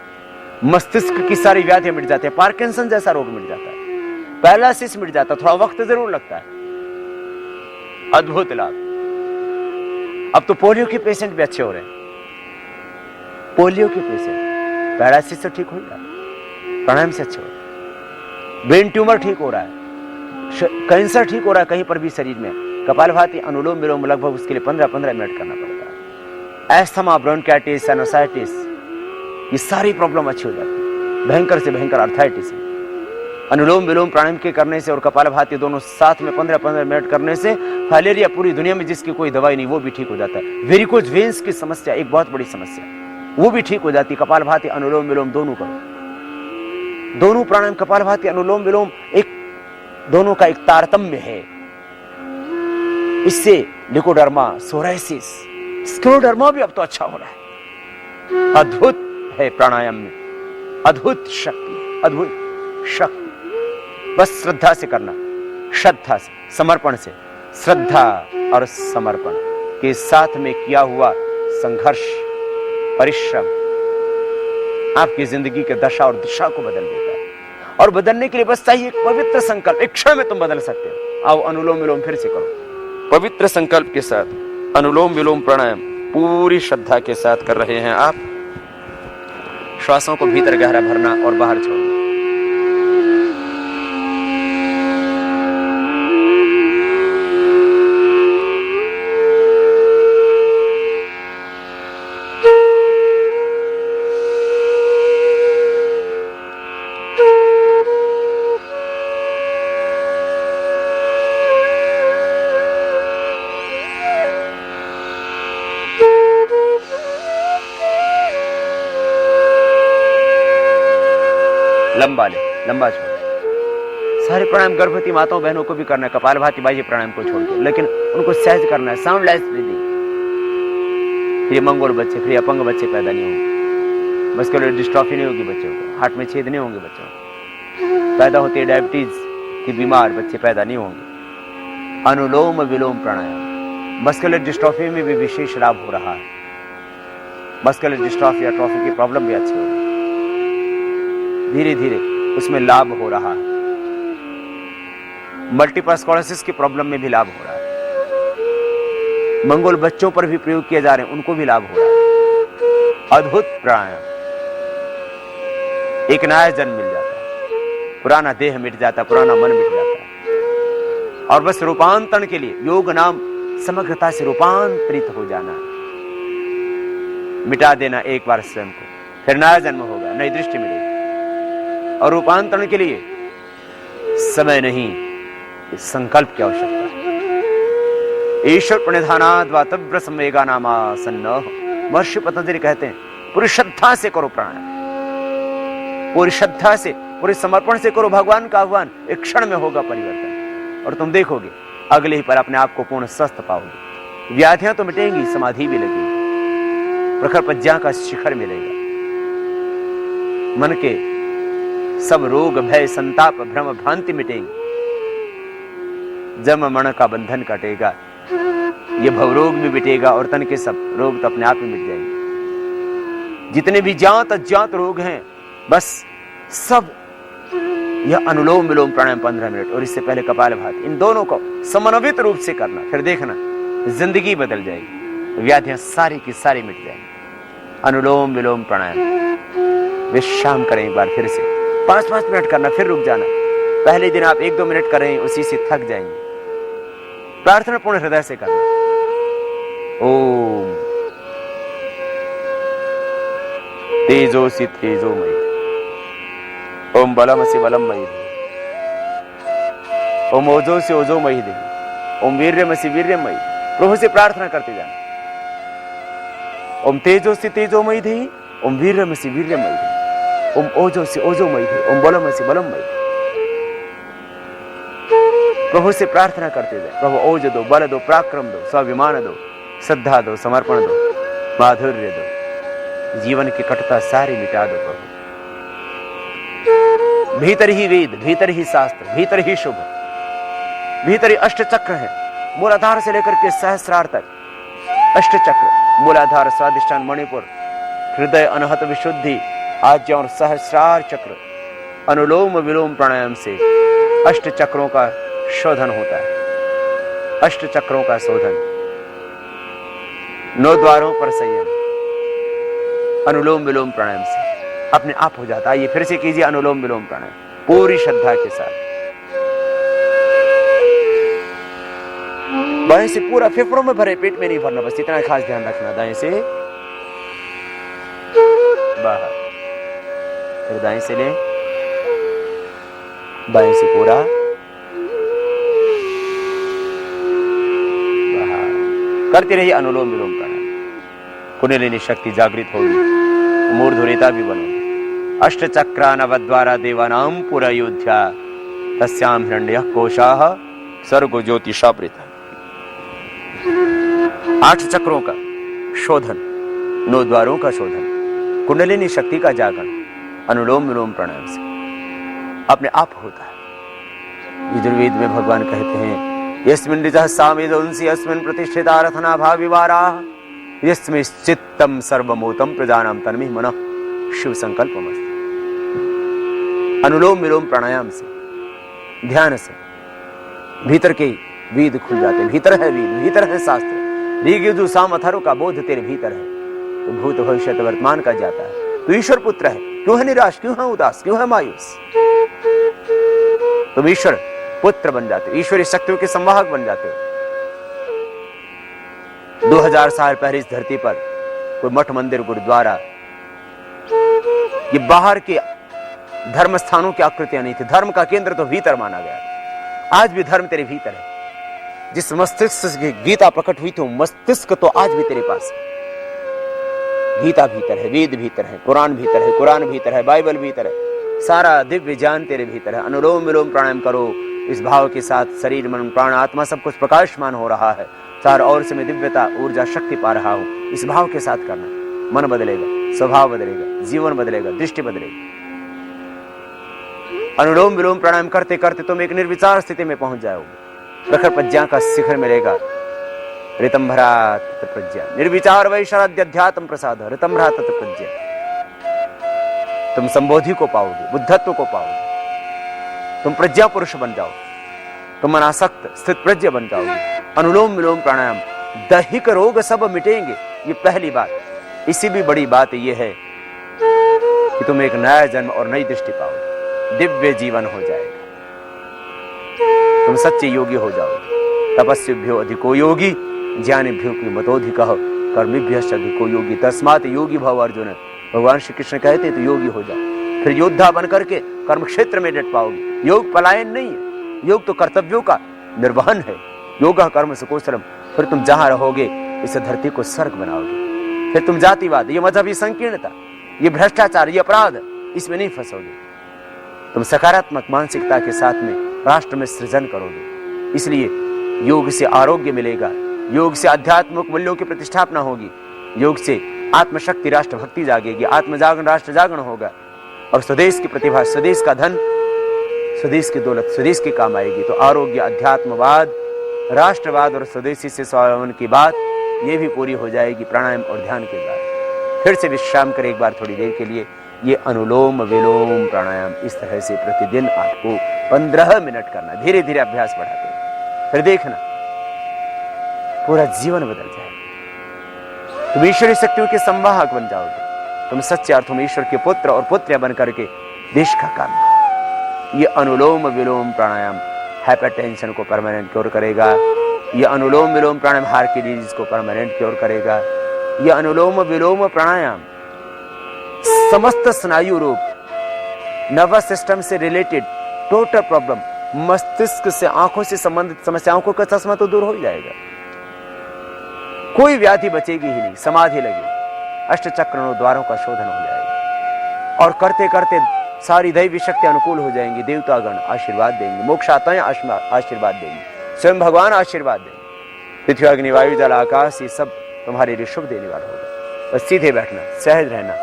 मस्तिष्क की सारी व्याधियां मिट जाती है, पार्किंसन जैसा रोग मिट जाता है, पैरालिसिस मिट जाता, थोड़ा वक्त जरूर लगता है, अद्भुत लाभ। अब तो पोलियो के पेशेंट भी अच्छे हो रहे हैं, पोलियो के पेशेंट पैरालिसिस से ठीक हो गया, प्राणायाम से अच्छे हो रहे। ब्रेन ट्यूमर ठीक हो रहा है, कैंसर ठीक हो रहा है कहीं पर भी शरीर में। कपालभाति अनुलोम विलोम लगभग उसके लिए 15-15 मिनट करना पड़ता है। एस्थमा, ब्रोंकाइटिस, साइनोसाइटिस, ये सारी प्रॉब्लम अच्छी हो जाती है। भयंकर से भयंकर आर्थराइटिस है। अनुलोम विलोम प्राणायाम के करने से और कपालभाति दोनों साथ में 15-15 मिनट करने से फाइलेरिया पूरी दुनिया में जिसकी कोई दवाई नहीं, वो भी ठीक हो जाता है। वेरिकोज वेन्स की समस्या एक बहुत बड़ी समस्या, वो भी ठीक हो जाती है। कपालभाति अनुलोम विलोम दोनों करो, दोनों प्राणायाम कपालभाति अनुलोम विलोम एक दोनों का एक तारतम्य है। इससे लिकोडर्मा, सोराइसिस, स्क्लेरोडर्मा भी अब तो अच्छा हो रहा है। अद्भुत है प्राणायाम में, अद्भुत शक्ति है, अद्भुत शक्ति। बस श्रद्धा से करना, श्रद्धा से, समर्पण से। श्रद्धा और समर्पण के साथ में किया हुआ संघर्ष, परिश्रम आपकी जिंदगी के दशा और दिशा को बदल देता है। और बदलने के लिए बस चाहिए एक पवित्र संकल्प, एक क्षण में तुम बदल सकते हो। आओ अनुलोम विलोम फिर से करो, पवित्र संकल्प के साथ अनुलोम विलोम प्राणायाम पूरी श्रद्धा के साथ कर रहे हैं आप। श्वासों को भीतर गहरा भरना और बाहर छोड़ना। लंबा ले, लंबा छोड़। सारे प्राणायाम गर्भवती माताओं बहनों को भी करना है, कपालभाति बाह्य प्राणायाम को छोड़ के, लेकिन उनको सहज करना है, साउंडलेस ब्रीदिंग। फिर ये मंगोल बच्चे, फिर अपंग बच्चे पैदा नहीं होंगे, मस्कुलर डिस्ट्रॉफी नहीं होगी बच्चों को, हार्ट में छेद नहीं होंगे बच्चों को, पैदा होते ही डायबिटीज के बीमार बच्चे पैदा नहीं होंगे। अनुलोम विलोम प्राणायाम मस्कुलर डिस्ट्रॉफी में भी विशेष लाभ हो रहा है। मस्कुलर डिस्ट्रॉफी या ट्रॉफी की प्रॉब्लम भी अच्छी हो रही है, धीरे धीरे उसमें लाभ हो रहा है। मल्टीपल स्क्लेरोसिस की प्रॉब्लम में भी लाभ हो रहा है। मंगोल बच्चों पर भी प्रयोग किए जा रहे हैं, उनको भी लाभ हो रहा है। अद्भुत प्राणायाम, एक नया जन्म मिल जाता है, पुराना देह मिट जाता है, पुराना मन मिट जाता है। और बस रूपांतरण के लिए योग नाम समग्रता से रूपांतरित हो जाना, मिटा देना एक बार स्वयं को, फिर नया जन्म होगा, नई दृष्टि मिलेगी। और रूपांतरण के लिए समय नहीं, संकल्प की आवश्यकता है। ईश्वर प्रणिधानाद् वा तीव्र संवेगा नामासन्नः। महर्षि पतंजलि कहते हैं पूरी श्रद्धा से करो प्राणायाम, पूरी श्रद्धा से, पूरे समर्पण से करो भगवान का आह्वान। एक क्षण में होगा परिवर्तन और तुम देखोगे अगले ही पर अपने आप को पूर्ण स्वस्थ पाओगे। व्याधियां तो मिटेंगी, समाधि भी लगेगी, प्रखर प्रज्ञा का शिखर मिलेगा। मन के सब रोग, भय, संताप, भ्रम, भ्रांति मिटेंगी, जन्म मरण का बंधन कटेगा, ये भवरोग भी मिटेगा और तन के सब रोग तो अपने आप ही मिट जाएंगे। जितने भी ज्ञात अज्ञात रोग हैं, बस सब यह अनुलोम विलोम प्राणायाम 15 मिनट और इससे पहले कपालभाति, इन दोनों को समन्वित रूप से करना। फिर देखना जिंदगी बदल जाएगी, व्याधियां सारी की सारी मिट जाएंगी। अनुलोम विलोम प्राणायाम विश्राम करें एक बार, फिर से 5-5 मिनट करना, फिर रुक जाना। पहले दिन आप 1-2 मिनट करें, उसी से थक जाएंगे। प्रार्थना पूर्ण हृदय से करना। ओम तेजोसी तेजोमयी, ओम बलमसि बलमयी, ओम ओजोसी ओजोमयी, ओम वीर्यमसि वीर्यमयी। प्रभु से प्रार्थना करते जाना। ओम तेजोसी तेजोमयी, ओम वीर्यमसि वीर्यमयी, ओम ओजोसी ओजोमयी, ओम बलमसि बलमयी। प्रभु से प्रार्थना करते जाए, प्रभु ओज दो, बल दो, पराक्रम दो, स्वाभिमान दो, श्रद्धा दो, समर्पण दो, माधुर्य दो, जीवन की कटुता सारी मिटा दो प्रभु। भीतर ही वेद, भीतर ही शास्त्र, भीतर ही शुभ, भीतर ही अष्ट चक्र है, मूलाधार से लेकर के सहस्रार तक। अष्ट चक्र, मूलाधार, स्वादिष्ठान, मणिपुर, हृदय, अनहत, विशुद्धि, आज्ञा और सहस्रार चक्र अनुलोम विलोम प्राणायाम से अष्ट चक्रों का शोधन होता है। अष्ट चक्रों का शोधन, 9 द्वारों पर संयम, अनुलोम विलोम प्राणायाम से अपने आप हो जाता है। ये फिर से कीजिए अनुलोम विलोम प्राणायाम पूरी श्रद्धा के साथ। बाएं से पूरा फेफड़ों में भरे, पेट में नहीं भरना, बस इतना खास ध्यान रखना। दाएं से बाहर, फिर दाएं से ले, बाएं से पूरा बाहर। करते रहिए अनुलोम विलोम प्राणायाम। कुंडलिनी शक्ति जागृत होगी, मूर्धरेता भी बनोगी। अष्ट चक्रा नवद्वारा देवानाम पुरा योध्या तस्याम हिरण्यः कोशाः सर्गो ज्योतिषावृतः। 8 चक्रों का शोधन, 9 द्वारों का शोधन, कुंडलिनी शक्ति का जागरण अनुलोम विलोम प्राणायाम से अपने आप होता है। यजुर्वेद में भगवान कहते हैं यस्मिन् ऋजः सामेदंसि यस्मिन् प्रतिष्ठिता रथना भाविवाराः यस्मिन् चित्तम सर्वमूतं प्रजानां तन्मे मनः शिव संकल्पमस्तु। अनुलोम विलोम प्राणायाम से, ध्यान से भीतर के वेद खुल जाते हैं। भीतर है वेद, भीतर है शास्त्र, ऋग यजुः साम अथर्व का बोध तेरे भीतर है। तो भूत भविष्य वर्तमान का जाता है। तो ईश्वर पुत्र है, क्यों है निराश, क्यों है उदास, क्यों है मायूस? तुम ईश्वर पुत्र बन जाते हो, ईश्वरीय शक्तियों के संवाहक बन जाते हो। 2000 साल पहले इस धरती पर कोई मठ मंदिर गुरुद्वारा ये बाहर के धर्म स्थानों की आकृतियां नहीं थी। धर्म का केंद्र तो भीतर माना गया। आज भी धर्म तेरे भीतर है। जिस मस्तिष्क से गीता प्रकट हुई थी, मस्तिष्क तो आज भी तेरे पास है। गीता भीतर है, वेद भीतर है, कुरान भीतर है, कुरान भीतर है, बाइबल भीतर है, सारा दिव्य ज्ञान तेरे भीतर है। अनुलोम विलोम प्राणायाम करो इस भाव के साथ, शरीर मन प्राण आत्मा सब कुछ प्रकाशमान हो रहा है। चार और से मैं दिव्यता ऊर्जा शक्ति पा रहा हूं। इस भाव के साथ करना, मन बदलेगा, स्वभाव बदलेगा, जीवन बदलेगा, दृष्टि बदलेगी। अनुलोम विलोम प्राणायाम करते करते तुम एक निर्विचार स्थिति में पहुंच जाओगे। प्रखर प्रज्ञा का शिखर मिलेगा। ऋतंभरा तत् प्रज्ञा निर्विचार वैशाद्यात्म प्रसाद ऋतंभरा तत् प्रज्ञा। तुम संबोधि को पाओगे, बुद्धत्व को पाओगे, तुम प्रज्ञा पुरुष बन जाओ, तुम अनासक्त स्थित प्रज्ञ बन जाओगे। अनुलोम विलोम प्राणायाम दैहिक रोग सब मिटेंगे, ये पहली बात। इसी भी बड़ी बात यह है कि तुम एक नया जन्म और नई दृष्टि पाओगे, दिव्य जीवन हो जाएगा, तुम सच्चे योगी हो जाओगे। तपस्विभ्यो अधिको योगी ज्ञानिभ्यो की मतोधिकः कर्मिभ्यश्च अधिको योगी तस्मात् योगी भव अर्जुन। भगवान श्री कृष्ण कहते तो योगी हो जाओ, फिर योद्धा बन करके कर्म क्षेत्र में डट पाओगे। योग पलायन नहीं है, योग तो कर्तव्यों का निर्वहन है। योगा कर्म सुकोसरम। फिर तुम जहां रहोगे इस धरती को स्वर्ग बनाओगे। फिर तुम जातिवाद, ये मजहबी संकीर्णता, ये भ्रष्टाचार, ये अपराध, इसमें नहीं फंसोगे। तुम सकारात्मक मानसिकता के साथ में राष्ट्र में सृजन करोगे। इसलिए योग से आरोग्य मिलेगा, योग से आध्यात्मिक मूल्यों की प्रतिष्ठापना होगी, योग से आत्मशक्ति राष्ट्र भक्ति जागेगी, आत्मजागरण राष्ट्र जागरण होगा, और स्वदेश की प्रतिभा, स्वदेश का धन, स्वदेश की दौलत स्वदेश के काम आएगी। तो आरोग्य, अध्यात्मवाद, राष्ट्रवाद और स्वदेशी से स्वावलंबन की बात ये भी पूरी हो जाएगी प्राणायाम और ध्यान के बाद। फिर से विश्राम करें एक बार थोड़ी देर के लिए। ये अनुलोम विलोम प्राणायाम इस तरह से प्रतिदिन आपको 15 मिनट करना, धीरे धीरे अभ्यास बढ़ाते हैं। फिर देखना पूरा जीवन बदल जाएगा। तुम ईश्वरीय शक्तियों के संवाहक बन जाओगे। तुम सच्चे अर्थों में ईश्वर के पुत्र और पुत्रियां बन करके देश का काम करो। ये अनुलोम विलोम प्राणायाम हाइपरटेंशन को परमानेंट क्योर करेगा। ये अनुलोम विलोम प्राणायाम हार्ट की डिजीज को परमानेंट क्योर करेगा। ये अनुलोम विलोम प्राणायाम समस्त स्नायु रोग, नर्वस सिस्टम से रिलेटेड टोटल प्रॉब्लम, मस्तिष्क से आंखों से संबंधित समस्याओं को चश्मा तो दूर हो जाएगा। कोई व्याधि बचेगी ही नहीं, समाधि लगेगी, अष्टचक्र द्वारों का शोधन हो जाएगा। और करते करते सारी दैवी शक्ति अनुकूल हो जाएंगी। देवतागण आशीर्वाद देंगे, मोक्षाताएं आशीर्वाद देंगे, स्वयं भगवान आशीर्वाद देंगे। पृथ्वी अग्नि वायु जल आकाश ये सब तुम्हारे लिए शुभ देने वाला होगा। बस सीधे बैठना, सहज रहना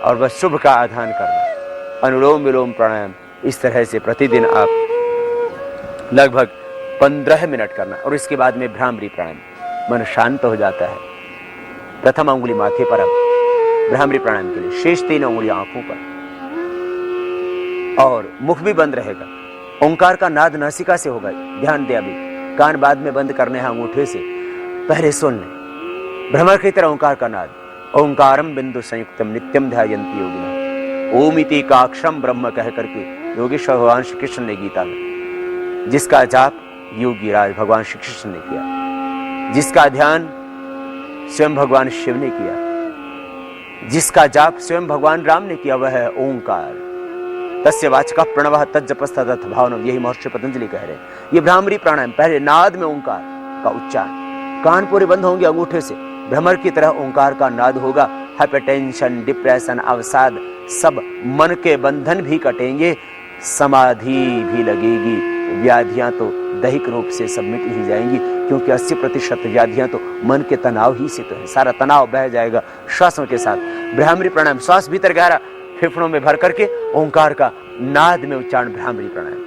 और बस शुभ का आधान करना। अनुलोम विलोम प्राणायाम इस तरह से प्रतिदिन आप लगभग 15 मिनट करना। और इसके बाद में भ्रामरी प्राणायाम, मन शांत हो जाता है। प्रथम अंगुली माथे पर, अब भ्रामरी प्राणायाम के लिए शेष 3 अंगुलियां आंखों पर, और मुख भी बंद रहेगा। ओंकार का नाद नासिका से होगा। ध्यान दे, अभी कान बाद में बंद करने हैं अंगूठे से, पहले सुन ले। भ्रमर की तरह ओंकार का नाद। ओंकारम बिंदु संयुक्तम नित्यम ध्यायन्ति योगिनः। ओम इति का अक्षरम ब्रह्म कह करके योगेश्वर भगवान श्री कृष्ण ने गीता में, जिसका जाप योगी राज भगवान श्री कृष्ण ने किया, जिसका ध्यान स्वयं भगवान शिव ने किया, जिसका जाप स्वयं भगवान राम ने किया, वह है ओंकार। तस्य वाचकः प्रणवः तज्जपस्तदथ भावनम, यही महर्षि पतंजलि कह रहे हैं। ये भ्रामरी प्राणायाम, पहले नाद में ओंकार का उच्चारण, कान पूरे बंद होंगे अंगूठे से, भ्रमर की तरह ओंकार का नाद होगा। हाइपरटेंशन, डिप्रेशन, अवसाद सब मन के बंधन भी कटेंगे, समाधि भी लगेगी, व्याधियां तो दैहिक रूप से सब मिट ही जाएंगी, क्योंकि 80% व्याधियां तो मन के तनाव ही से तो है। सारा तनाव बह जाएगा श्वासों के साथ। भ्रामरी प्राणायाम, श्वास भीतर गहरा फेफड़ों में भर करके ओंकार का नाद में उच्चारण, भ्रामरी प्राणायाम।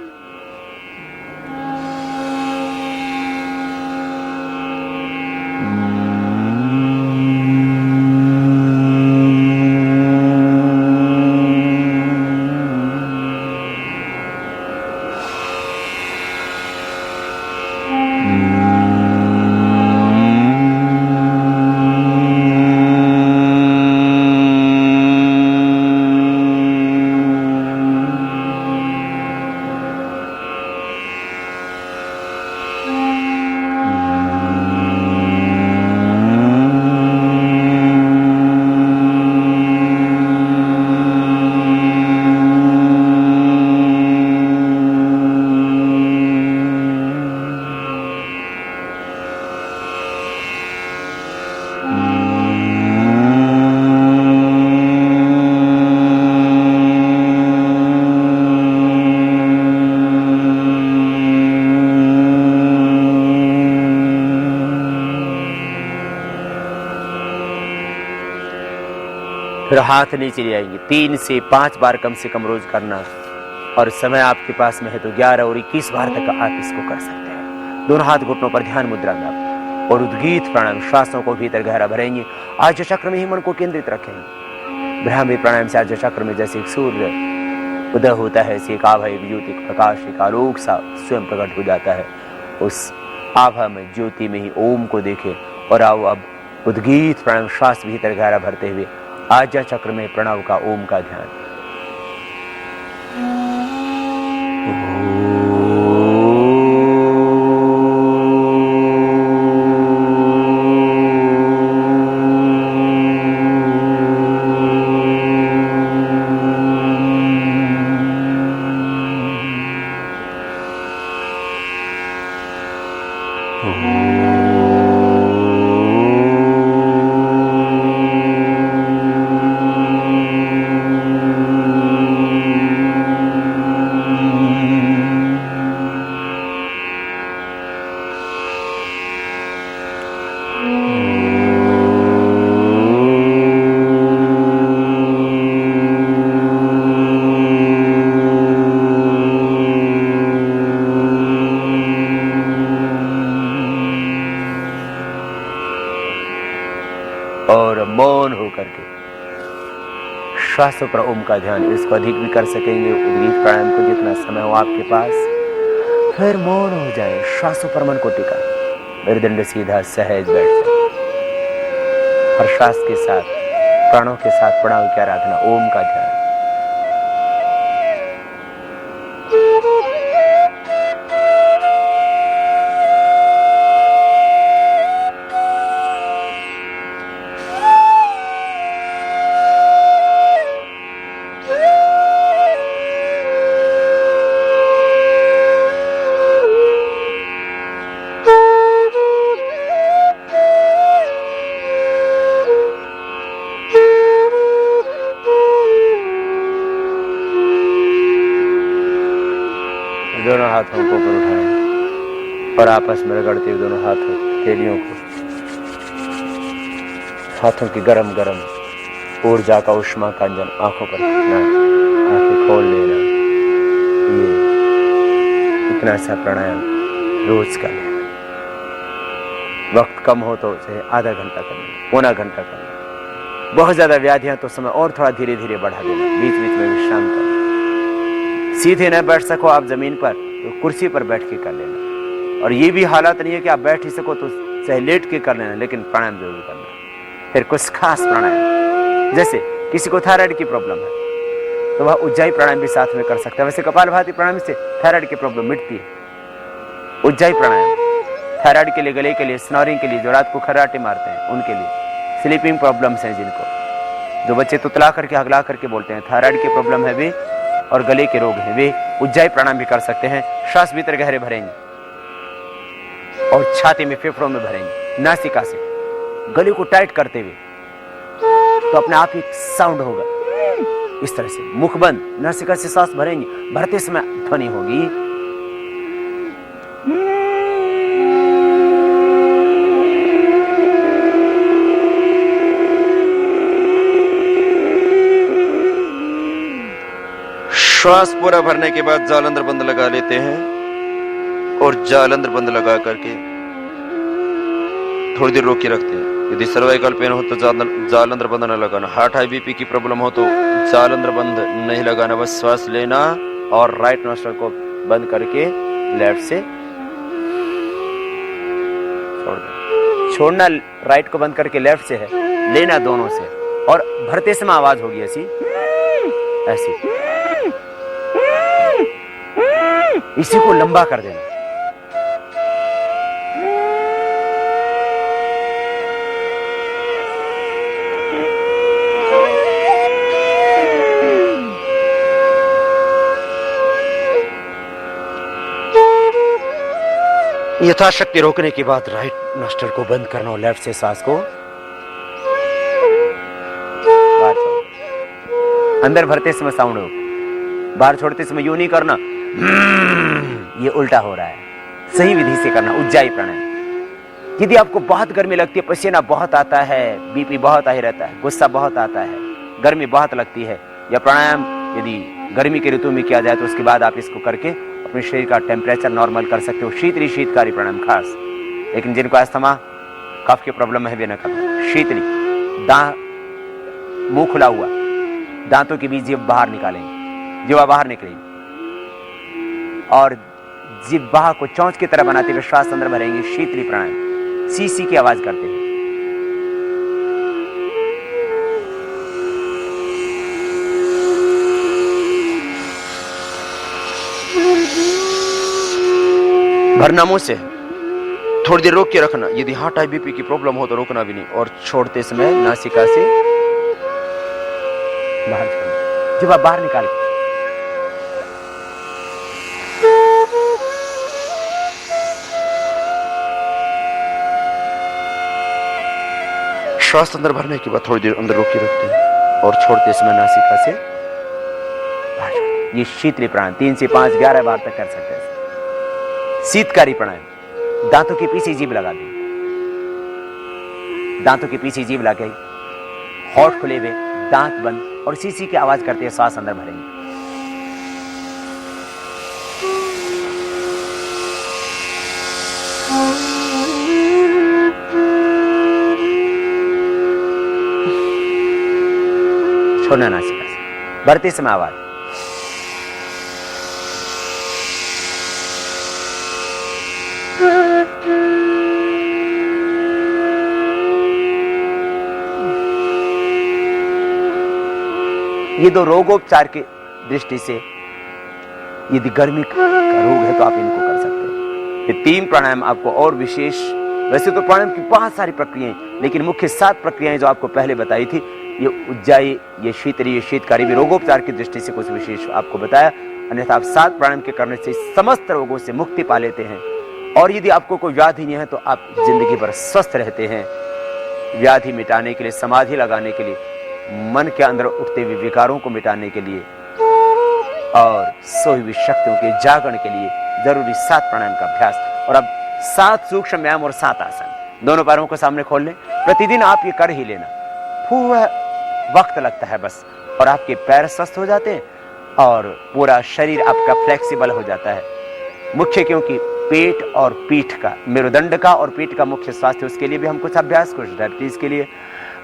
फिर हाथ नीचे ले आएंगे, 3 से 5 बार कम से कम रोज करना, और समय आपके पास में है तो 11 और 21 बार तक आप इसको कर सकते हैं। दोनों हाथ घुटनों पर ध्यान मुद्रा में आप, और उद्गीत प्राणायाम, श्वासों को भीतर गहरा भरेंगे, आज्य चक्र में ही मन को केंद्रित रखेंगे। भ्रामरी प्राणायाम से आज्य चक्र में जैसे एक सूर्य उदय होता है, ऐसे एक आभा, एक ज्योति, एक प्रकाश, एक आलोक सा स्वयं प्रकट हो जाता है। उस आभा में, ज्योति में ही ओम को देखें, और आओ अब उद्गीत प्राणायाम, श्वास भीतर गहरा भरते हुए आज्ञा चक्र में प्रणव का, ओम का ध्यान। और मौन होकर के श्वासों पर ओम का ध्यान, इसको अधिक भी कर सकेंगे उद्गीत प्राणायाम को जितना समय हो आपके पास। फिर मौन हो जाए, श्वासों पर मन को टिका, मेरुदंड सीधा सहज बैठ जाए। हर श्वास के साथ, प्राणों के साथ प्रणव की आराधना, ओम का ध्यान। दोनों हाथों को ऊपर उठाएं और आपस में रगड़ते हुए दोनों हाथों हथेलियों को, हाथों की गरम गरम ऊर्जा का, उष्मा का अंजन आंखों पर रखना, आंखें खोल लेना। ये इतना सा प्राणायाम रोज का लेना। वक्त कम हो तो उसे आधा घंटा करना, पौना घंटा करना। बहुत ज्यादा व्याधियां तो समय और थोड़ा धीरे धीरे बढ़ा देना, बीच बीच में विश्राम करना। सीधे न बैठ सको आप जमीन पर तो कुर्सी पर बैठ के कर लेना। और ये भी हालत नहीं है कि आप बैठ ही सको तो चाहे लेट के कर लेना, लेकिन प्राणायाम जरूर करना। फिर कुछ खास प्राणायाम, जैसे किसी को थायराइड की प्रॉब्लम है तो वह उज्जाई प्राणायाम भी साथ में कर सकता है। वैसे कपालभाति प्राणायाम से थायराइड की प्रॉब्लम मिटती है। उज्जाई प्राणायाम थायराइड के लिए, गले के लिए, स्नोरिंग के लिए, जो रात को खर्राटे मारते हैं उनके लिए, स्लीपिंग प्रॉब्लम्स हैं जिनको, जो बच्चे तुतला करके हगला करके बोलते हैं, थायराइड की प्रॉब्लम है वे, और गले के रोग हैं वे उज्जाई प्राणायाम भी कर सकते हैं। श्वास भीतर गहरे भरेंगे और छाती में, फेफड़ों में भरेंगे, नासिका से गले को टाइट करते हुए, तो अपने आप ही साउंड होगा इस तरह से, मुख बंद, नासिका से सांस भरेंगे, भरते समय ध्वनि होगी। श्वास पूरा भरने के बाद जालंधर बंद लगा लेते हैं और जालंधर बंद लगा करके थोड़ी देर रोक के रखते हैं। यदि सर्वाइकल पेन हो तो जालंधर बंद न लगाना। हार्ट हाई बीपी की प्रॉब्लम हो तो जालंधर बंद नहीं लगाना, बस श्वास लेना और राइट नोस्ट्रल को बंद करके लेफ्ट से छोड़ देना। छोड़ना राइट को बंद करके लेफ्ट से है, लेना दोनों से, और भरते समय आवाज होगी ऐसी ऐसी, इसी को लंबा कर देना। यथाशक्ति रोकने के बाद राइट नोस्ट्रल को बंद करना और लेफ्ट से सांस को बाहर छोड़ो। अंदर भरते समय साउंड हो, बाहर छोड़ते समय यूं नहीं करना, ये उल्टा हो रहा है। सही विधि से करना उज्जाई प्राणायाम। यदि आपको बहुत गर्मी लगती है, पसीना बहुत आता है, बीपी बहुत आ ही रहता है, गुस्सा बहुत आता है, गर्मी बहुत लगती है, या प्राणायाम यदि गर्मी के ऋतु में किया जाए तो उसके बाद आप इसको करके अपने शरीर का टेम्परेचर नॉर्मल कर सकते हो। शीतली शीतकारी प्राणायाम खास, लेकिन जिनको अस्थमा कफ की प्रॉब्लम है वे न करना। शीतली, मुंह खुला हुआ, दांतों के बीच जीभ बाहर निकालेंगे, जीवा बाहर निकलेगी और जिह्वा को चोंच की तरह बनाते हुए श्वास अंदर भरेंगे। शीतली प्राणायाम, सी की आवाज करते हैं। भरना मुंह से, थोड़ी देर रोक के रखना। यदि हार्ट हाई बीपी की प्रॉब्लम हो तो रोकना भी नहीं, और छोड़ते समय नासिका से बाहर छोड़ना, जिह्वा बाहर निकाल। श्वास अंदर भरने के बाद थोड़ी देर अंदर रोक के रखते हैं और छोड़ते समय नासिका से बाहर छोड़ते। ये शीतली प्राणायाम 3 से 5 11 बार तक कर सकते हैं। शीतकारी प्राणायाम, दांतों के पीछे जीभ लगा दें, दांतों के पीछे जीभ लगा, होठ खुले हुए, दांत बंद, और सी की आवाज करते हुए श्वास अंदर भरेंगे। छोड़ना नासिका से, भरते समय आवाज। ये दो रोगोपचार की दृष्टि से, यदि गर्मी का रोग है तो आप इनको कर सकते हो। ये 3 प्राणायाम आपको और विशेष, वैसे तो प्राणायाम की बहुत सारी प्रक्रियाएं, लेकिन मुख्य 7 प्रक्रियाएं जो आपको पहले बताई थी, ये उज्जाई, ये शीतली, ये शीतकारी भी रोगोपचार की दृष्टि से कुछ विशेष आपको बताया। अन्यथा आप 7 प्राणायाम के करने से समस्त रोगों से मुक्ति पा लेते हैं। और यदि आपको कोई व्याधि नहीं है तो आप जिंदगी भर स्वस्थ रहते हैं। व्याधि मिटाने के लिए, समाधि लगाने के लिए, मन के अंदर उठते हुए विकारों को मिटाने के लिए और सोई हुई शक्तियों के जागरण के लिए जरूरी 7 प्राणायाम का अभ्यास। और अब 7 सूक्ष्म व्यायाम और 7 आसन। दोनों पैरों को सामने खोल लें। प्रतिदिन आप ये कर ही लेना, पूरा वक्त लगता है बस, और आपके पैर स्वस्थ हो जाते हैं और पूरा शरीर आपका फ्लेक्सिबल हो जाता है। मुख्य क्योंकि पेट और पीठ का, मेरुदंड का और पीठ का मुख्य स्वास्थ्य, उसके लिए भी हम कुछ अभ्यास, कुछ डायबिटीज के लिए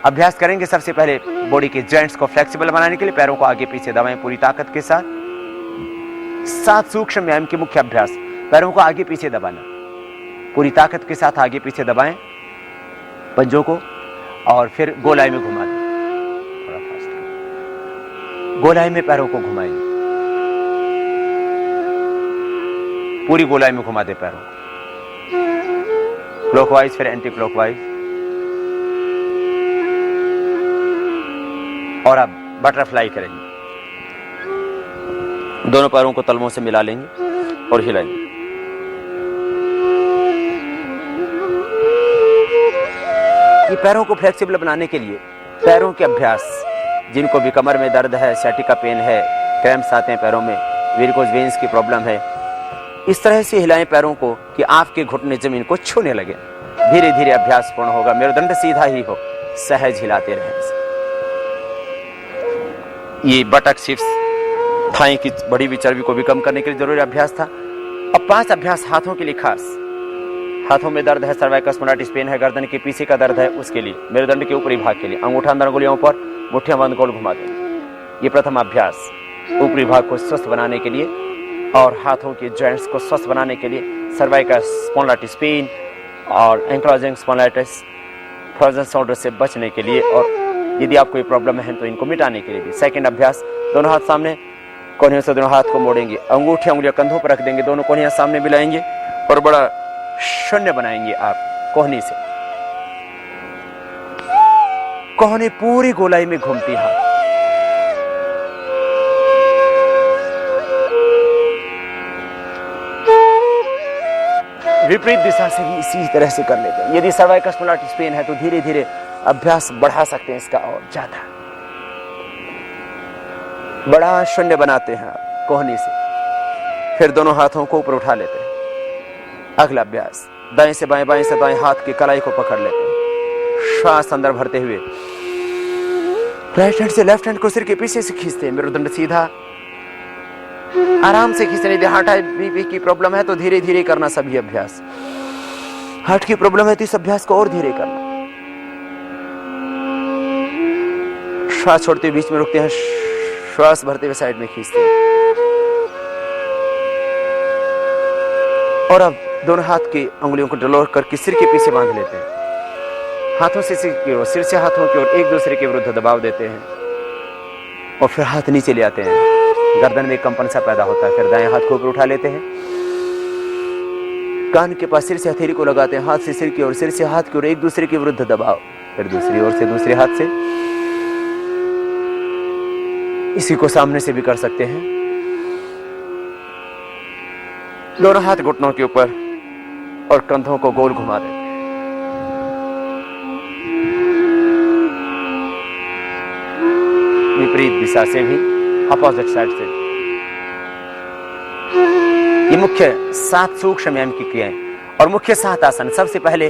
अभ्यास करेंगे। सबसे पहले बॉडी के जॉइंट्स को फ्लेक्सिबल बनाने के लिए पैरों को आगे पीछे दबाएं पूरी ताकत के साथ। 7 सूक्ष्म व्यायाम के मुख्य अभ्यास। पैरों को आगे पीछे दबाना, पूरी ताकत के साथ आगे पीछे दबाएं पंजों को, और फिर गोलाई में घुमा दें। थोड़ा फास्ट, गोलाई में पैरों को घुमाएंगे, पूरी गोलाई में घुमा दें पैरों को, क्लॉकवाइज फिर एंटी क्लॉकवाइज। और अब बटरफ्लाई करेंगे, दोनों पैरों को तलवों से मिला लेंगे और हिलाएंगे। ये पैरों को फ्लेक्सिबल बनाने के लिए पैरों के अभ्यास, जिनको भी कमर में दर्द है, सैटिका पेन है, क्रैम्प्स आते हैं पैरों में, वेरिकोज वेन्स की प्रॉब्लम है, इस तरह से हिलाएं पैरों को कि आपके घुटने जमीन को छूने लगे। धीरे धीरे अभ्यास पूर्ण होगा, मेरुदंड सीधा ही हो, सहज हिलाते रहें। ये बटक शिफ्स, थाई की बड़ी हुई चर्बी को भी कम करने के लिए जरूरी अभ्यास था। अब 5 अभ्यास हाथों के लिए खास। हाथों में दर्द है, सर्वाइकल स्पॉन्डिलाइटिस पेन है, गर्दन के पीछे का दर्द है, उसके लिए मेरुदंड के ऊपरी भाग के लिए अंगूठा अंदर अंगुलियों पर, मुट्ठियां बंद गोल घुमा देंगे। ये प्रथम अभ्यास ऊपरी भाग को स्वस्थ बनाने के लिए और हाथों के जॉइंट्स को स्वस्थ बनाने के लिए, सर्वाइकल स्पॉन्डिलाइटिस पेन और एंक्लोजिंग स्पॉन्डिलाइटिस, फ्रोजन शोल्डर से बचने के लिए, और यदि आपको ये प्रॉब्लम है तो इनको मिटाने के लिए भी। सेकंड अभ्यास, दोनों हाथ सामने, कोहनियों से दोनों हाथ को मोड़ेंगे, अंगूठे उंगलियां कंधों पर रख देंगे, दोनों कोहनियां सामने मिलाएंगे और बड़ा शून्य बनाएंगे आप कोहनी से। कोहनी पूरी गोलाई में घूमती है। विपरीत दिशा से भी इसी तरह से कर लेते हैं। यदि सर्वाइकल स्पॉन्डिलाइटिस पेन है तो धीरे धीरे अभ्यास बढ़ा सकते हैं इसका और ज्यादा। बड़ा शून्य बनाते हैं आप कोहनी से, फिर दोनों हाथों को ऊपर उठा लेते हैं। अगला अभ्यास, दाएं से बाएं, बाएं से दाएं हाथ की कलाई को पकड़ लेते हैं, श्वास अंदर भरते हुए राइट हैंड से लेफ्ट हैंड को सिर के पीछे से खींचते हैं, मेरुदंड सीधा, आराम से खींचते। यदि हार्ट बीपी की प्रॉब्लम है तो धीरे धीरे करना सभी अभ्यास। हार्ट की प्रॉब्लम है तो इस अभ्यास को और धीरे करना। श्वास छोड़ते हुए बीच में रुकते हैं, श्वास भरते हुए साइड में खींचते हैं। और अब दोनों हाथ की अंगुलियों को डलोर करके सिर के पीछे बांध लेते हैं, हाथों से सिर की ओर, सिर से हाथों की ओर एक दूसरे के विरुद्ध दबाव देते हैं और फिर हाथ नीचे ले आते हैं। गर्दन में कंपन सा पैदा होता है, फिर दाएं हाथ को ऊपर उठा लेते हैं, कान के पास सिर से हथेली को लगाते हैं, हाथ से सिर की ओर, सिर से हाथ की ओर, एक दूसरे के विरुद्ध दबाव, फिर दूसरी ओर से दूसरे हाथ से। इसी को सामने से भी कर सकते हैं। दोनों हाथ घुटनों के ऊपर और कंधों को गोल घुमा देते हैं। विपरीत दिशा से भी, अपोजिट साइड से। ये मुख्य 7 सूक्ष्म व्यायाम की क्रियाएं और मुख्य 7 आसन। सबसे पहले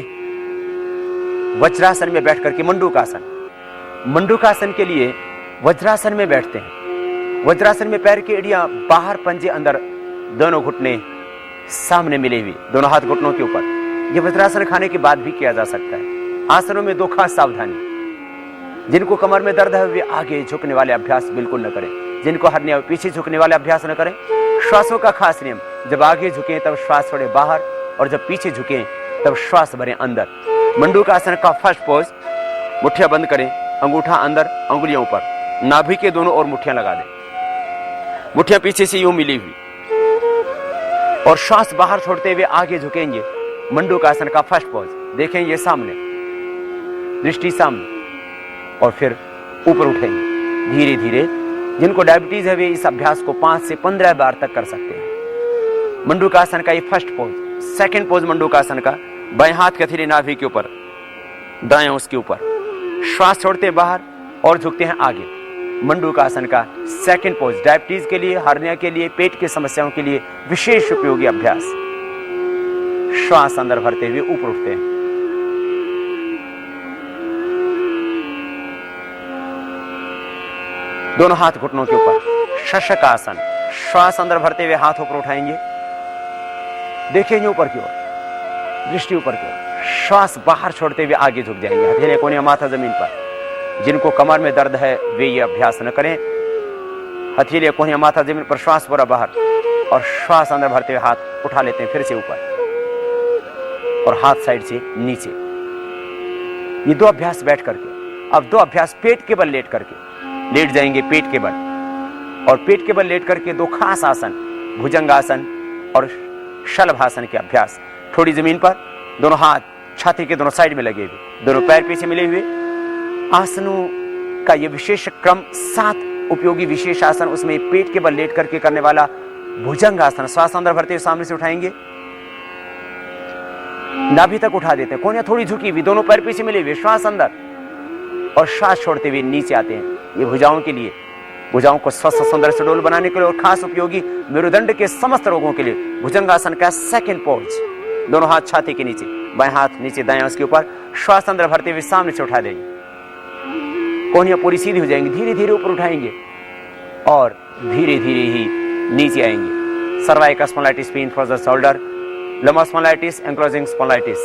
वज्रासन में बैठ करके मंडूकासन। मंडूकासन के लिए वज्रासन में बैठते हैं। वज्रासन में पैर की एड़ियां बाहर, पंजे अंदर, दोनों घुटने सामने मिले हुए, दोनों हाथ घुटनों के ऊपर। यह वज्रासन खाने के बाद भी किया जा सकता है। आसनों में 2 खास सावधानी। जिनको कमर में दर्द है वे आगे झुकने वाले अभ्यास बिल्कुल न करें, जिनको हरनिया पीछे झुकने वाले अभ्यास न करें। श्वासों का खास नियम, जब आगे झुके तब श्वास छोड़े बाहर, और जब पीछे झुके तब श्वास भरें अंदर। मंडूकासन का फर्स्ट पोज, मुट्ठियां बंद करें, अंगूठा अंदर, अंगुलियों ऊपर, नाभि के दोनों ओर मुट्ठियां लगा दें, मुट्ठियां पीछे से यूं मिली हुई, और श्वास बाहर छोड़ते हुए आगे झुकेंगे। मंडूकासन का फर्स्ट पोज, देखें ये सामने, दृष्टि सामने, और फिर ऊपर उठेंगे धीरे धीरे। जिनको डायबिटीज है वे इस अभ्यास को 5 से 15 बार तक कर सकते हैं। मंडूकासन का ये फर्स्ट पोज। सेकंड पोज मंडूकासन का, बाएं हाथ की हथेली नाभि के ऊपर, दाएं उसके ऊपर, श्वास छोड़ते हैं बाहर और झुकते हैं आगे। मंडूकासन का सेकंड पोज डायबिटीज के लिए, हार्निया के लिए, पेट की समस्याओं के लिए विशेष उपयोगी अभ्यास। श्वास अंदर भरते हुए ऊपर उठते हैं। दोनों हाथ घुटनों के ऊपर, शशक आसन। श्वास अंदर भरते हुए हाथ ऊपर उठाएंगे, देखेंगे ऊपर की ओर, दृष्टि ऊपर की ओर। श्वास बाहर छोड़ते हुए आगे झुक जाएंगे, हथेली कोहनियां माथा जमीन पर। जिनको कमर में दर्द है वे ये अभ्यास न करें। हथेली कोहनियां माथा जमीन पर, श्वास पूरा बाहर, और श्वास अंदर भरते हुए हाथ उठा लेते हैं फिर से ऊपर और हाथ साइड से नीचे। ये 2 अभ्यास बैठ करके। अब 2 अभ्यास पेट के बल लेट करके। लेट जाएंगे पेट के बल, और पेट के बल लेट करके 2 खास आसन, भुजंगासन और शलभासन के अभ्यास। थोड़ी जमीन पर, दोनों हाथ छाती के दोनों साइड में लगे हुए, दोनों पैर पीछे मिले हुए। आसनों का यह विशेष क्रम 7 उपयोगी विशेष आसन, उसमें पेट के बल लेट करके करने वाला भुजंगासन। श्वास अंदर भरते हुए सामने से उठाएंगे, नाभि तक उठा देते हैं, कोहनियां थोड़ी झुकी हुई, दोनों पैर पीछे मिले हुए, श्वास अंदर और श्वास छोड़ते हुए नीचे आते हैं। ये भुजाओं के लिए, भुजाओं को स्वस्थ सुंदर सुडौल बनाने के लिए और खास उपयोगी मेरुदंड के समस्त रोगों के लिए भुजंगासन का सेकंड पोज। दोनों हाथ छाती के नीचे, बाएं हाथ नीचे, दाएं उसके ऊपर। श्वास अंदर भरते हुए सामने से उठा देंगे, कोहनियां पूरी सीधी हो जाएंगी। धीरे धीरे ऊपर उठाएंगे और धीरे धीरे ही नीचे आएंगे। Cervical spondylitis, pain for the shoulder, lumbar spondylitis, ankylosing spondylitis,